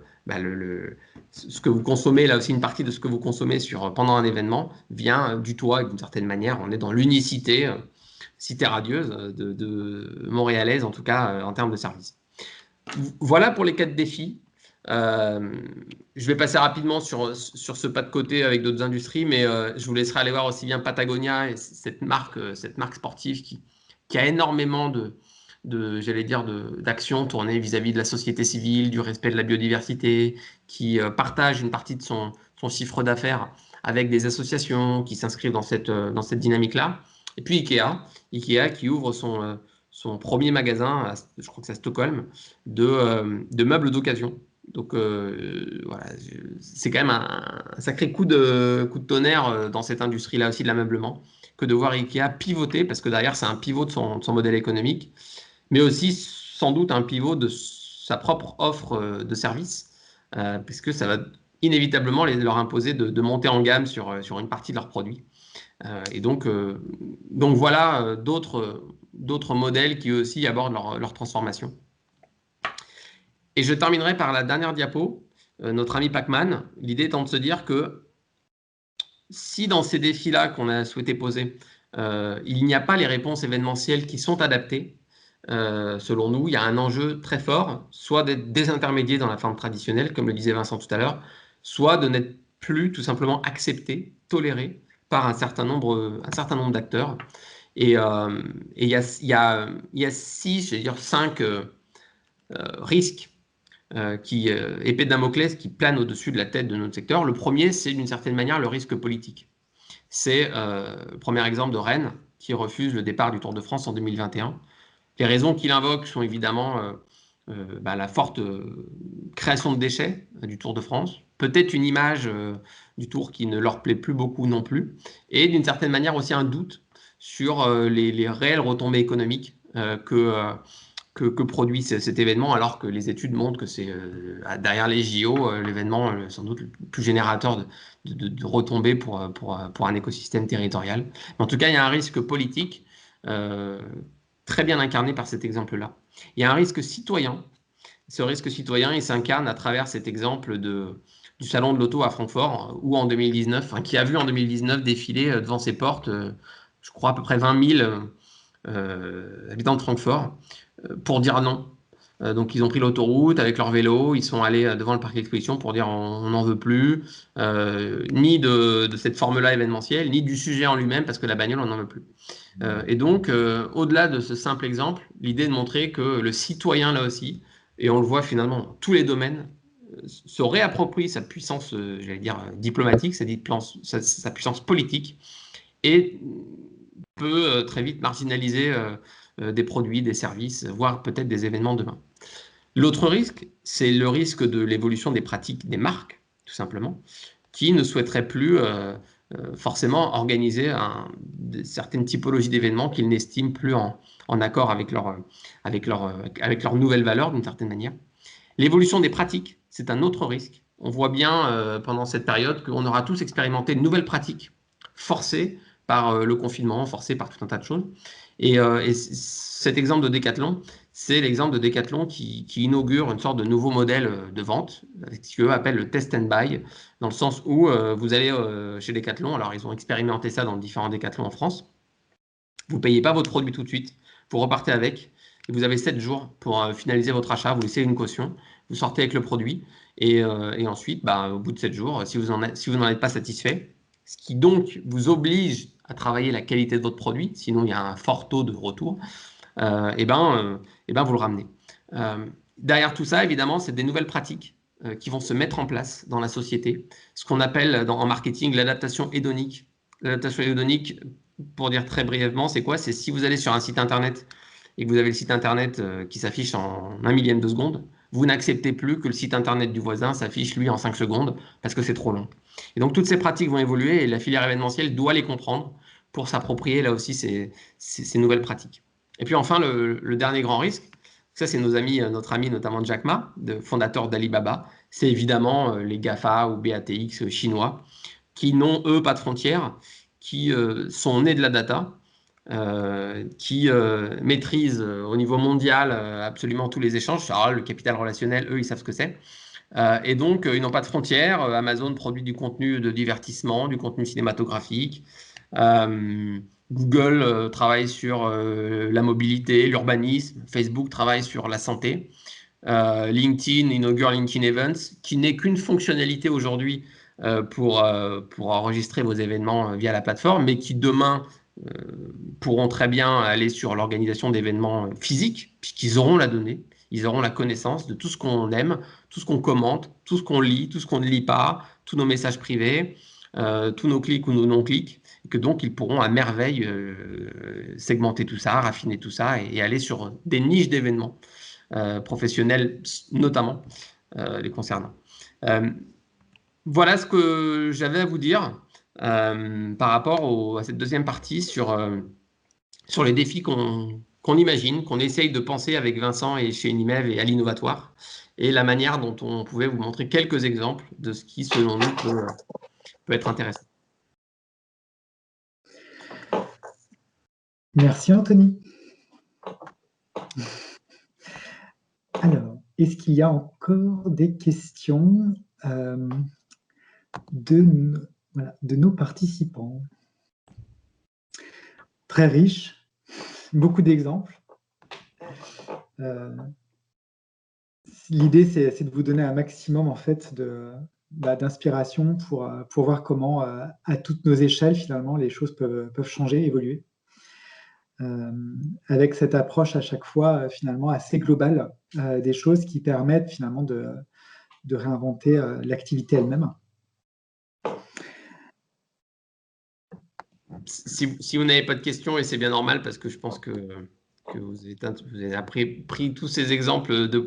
ce que vous consommez, là aussi une partie de ce que vous consommez pendant un événement vient du toit, et d'une certaine manière, on est dans l'unicité, cité radieuse de montréalaise, en tout cas en termes de service. Voilà pour les 4 défis. Je vais passer rapidement sur ce pas de côté avec d'autres industries, mais je vous laisserai aller voir aussi bien Patagonia et cette marque sportive qui a énormément d'actions tournées vis-à-vis de la société civile, du respect de la biodiversité, qui partage une partie de son chiffre d'affaires avec des associations qui s'inscrivent dans cette dynamique-là. Et puis Ikea qui ouvre son premier magasin, je crois que c'est à Stockholm, de meubles d'occasion. Donc voilà, c'est quand même un sacré coup de tonnerre dans cette industrie-là aussi de l'ameublement, que de voir Ikea pivoter, parce que derrière c'est un pivot de son modèle économique, mais aussi sans doute un pivot de sa propre offre de services, puisque ça va inévitablement leur imposer de monter en gamme sur une partie de leurs produits. Et donc voilà d'autres modèles qui eux aussi abordent leur transformation. Et je terminerai par la dernière diapo, notre ami Pacman, l'idée étant de se dire que si dans ces défis-là qu'on a souhaité poser, il n'y a pas les réponses événementielles qui sont adaptées, selon nous, il y a un enjeu très fort, soit d'être désintermédié dans la forme traditionnelle, comme le disait Vincent tout à l'heure, soit de n'être plus tout simplement accepté, toléré par un certain nombre d'acteurs. Et il y a 5 risques épée de Damoclès qui plane au-dessus de la tête de notre secteur. Le premier, c'est d'une certaine manière le risque politique. C'est le premier exemple de Rennes qui refuse le départ du Tour de France en 2021. Les raisons qu'il invoque sont évidemment la forte création de déchets du Tour de France, peut-être une image du Tour qui ne leur plaît plus beaucoup non plus, et d'une certaine manière aussi un doute sur les réelles retombées économiques que produit cet événement, alors que les études montrent que c'est derrière les JO, l'événement sans doute le plus générateur de retombées pour un écosystème territorial. Mais en tout cas, il y a un risque politique très bien incarné par cet exemple-là. Il y a un risque citoyen. Ce risque citoyen, il s'incarne à travers cet exemple du salon de l'auto à Francfort, où en 2019, qui a vu en 2019 défiler devant ses portes, je crois à peu près 20 000 habitants de Francfort, pour dire non. Donc ils ont pris l'autoroute avec leur vélo, ils sont allés devant le parc d'exposition pour dire on n'en veut plus, ni de cette forme-là événementielle, ni du sujet en lui-même, parce que la bagnole, on n'en veut plus. Et donc, au-delà de ce simple exemple, l'idée de montrer que le citoyen, là aussi, et on le voit finalement dans tous les domaines, se réapproprie sa puissance, j'allais dire, diplomatique, sa puissance politique, et peut très vite marginaliser des produits, des services, voire peut-être des événements demain. L'autre risque, c'est le risque de l'évolution des pratiques des marques, tout simplement, qui ne souhaiteraient plus forcément organiser certaines typologies d'événements qu'ils n'estiment plus en accord avec leur nouvelle valeur, d'une certaine manière. L'évolution des pratiques, c'est un autre risque. On voit bien pendant cette période qu'on aura tous expérimenté de nouvelles pratiques forcées par le confinement, forcées par tout un tas de choses. Et cet exemple de Decathlon, c'est l'exemple de Decathlon qui inaugure une sorte de nouveau modèle de vente, ce qu'eux appellent le test and buy, dans le sens où vous allez chez Decathlon, alors ils ont expérimenté ça dans différents Decathlon en France, vous ne payez pas votre produit tout de suite, vous repartez avec, et vous avez 7 jours pour finaliser votre achat, vous laissez une caution, vous sortez avec le produit, et ensuite, au bout de 7 jours, si vous n'en êtes pas satisfait, ce qui donc vous oblige à travailler la qualité de votre produit, sinon il y a un fort taux de retour, vous le ramenez. Derrière tout ça, évidemment, c'est des nouvelles pratiques qui vont se mettre en place dans la société, ce qu'on appelle en marketing l'adaptation hédonique. L'adaptation hédonique, pour dire très brièvement, c'est quoi? C'est si vous allez sur un site internet et que vous avez le site internet qui s'affiche en 1/1000 de seconde, vous n'acceptez plus que le site internet du voisin s'affiche lui en 5 secondes parce que c'est trop long. Et donc toutes ces pratiques vont évoluer et la filière événementielle doit les comprendre pour s'approprier là aussi ces nouvelles pratiques. Et puis enfin, le dernier grand risque, ça c'est notre ami notamment Jack Ma, fondateur d'Alibaba, c'est évidemment les GAFA ou BATX chinois, qui n'ont eux pas de frontières, qui sont nés de la data, qui maîtrisent au niveau mondial absolument tous les échanges. Alors, le capital relationnel, eux, ils savent ce que c'est. Et donc, ils n'ont pas de frontières. Amazon produit du contenu de divertissement, du contenu cinématographique. Google travaille sur la mobilité, l'urbanisme. Facebook travaille sur la santé. LinkedIn inaugure LinkedIn Events, qui n'est qu'une fonctionnalité aujourd'hui pour enregistrer vos événements via la plateforme, mais qui demain pourront très bien aller sur l'organisation d'événements physiques, puisqu'ils auront la donnée, ils auront la connaissance de tout ce qu'on aime, tout ce qu'on commente, tout ce qu'on lit, tout ce qu'on ne lit pas, tous nos messages privés, tous nos clics ou nos non-clics, et que donc ils pourront à merveille segmenter tout ça, raffiner tout ça et aller sur des niches d'événements professionnels notamment les concernant. Voilà ce que j'avais à vous dire par rapport à cette deuxième partie sur les défis qu'on imagine, qu'on essaye de penser avec Vincent et chez Unimev et à l'Innovatoire, et la manière dont on pouvait vous montrer quelques exemples de ce qui, selon nous, peut être intéressant. Merci Anthony. Alors, est-ce qu'il y a encore des questions de nos participants? Très riche, beaucoup d'exemples. L'idée, c'est de vous donner un maximum en fait d'inspiration pour voir comment, à toutes nos échelles, finalement, les choses peuvent changer, évoluer. Avec cette approche à chaque fois, finalement, assez globale des choses qui permettent finalement de réinventer l'activité elle-même. Si vous n'avez pas de questions, et c'est bien normal parce que je pense que vous avez pris tous ces exemples de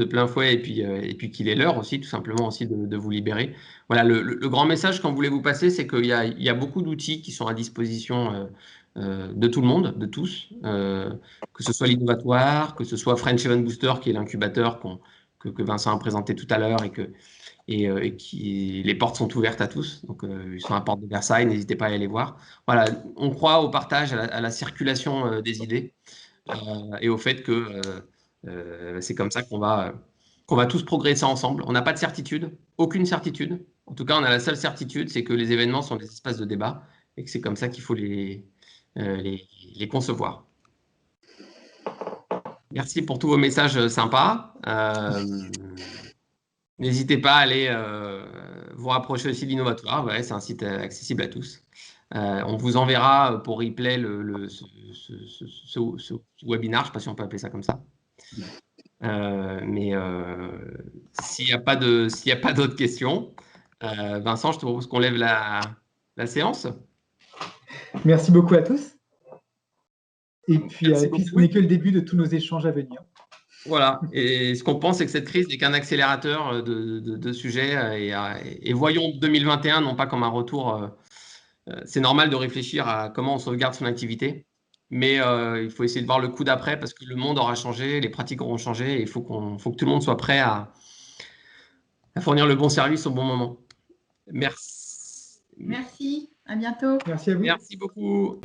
plein fouet et puis qu'il est l'heure aussi, tout simplement aussi de vous libérer. Voilà, le grand message qu'on voulait vous passer, c'est qu'il y a beaucoup d'outils qui sont à disposition de tout le monde, de tous, que ce soit l'Innovatoire, que ce soit French Event Booster, qui est l'incubateur que Vincent a présenté tout à l'heure et qui les portes sont ouvertes à tous. Donc, ils sont à Porte de Versailles, n'hésitez pas à aller les voir. Voilà, on croit au partage, à la circulation des idées et au fait que c'est comme ça qu'on va tous progresser ensemble. On n'a pas de certitude, aucune certitude. En tout cas, on a la seule certitude, c'est que les événements sont des espaces de débat et que c'est comme ça qu'il faut les concevoir. Merci pour tous vos messages sympas. N'hésitez pas à aller vous rapprocher aussi de l'Innovatoire. Ouais, c'est un site accessible à tous. On vous enverra pour replay ce webinaire. Je ne sais pas si on peut appeler ça comme ça. Mais s'il n'y a pas d'autres questions, Vincent, je te propose qu'on lève la séance. Merci beaucoup à tous. Et puis beaucoup. ce n'est que le début de tous nos échanges à venir. Voilà. Et ce qu'on pense, c'est que cette crise n'est qu'un accélérateur de sujets. Et voyons 2021 non pas comme un retour. C'est normal de réfléchir à comment on sauvegarde son activité. Mais il faut essayer de voir le coup d'après parce que le monde aura changé, les pratiques auront changé et il faut que tout le monde soit prêt à fournir le bon service au bon moment. Merci. Merci, à bientôt. Merci à vous. Merci beaucoup.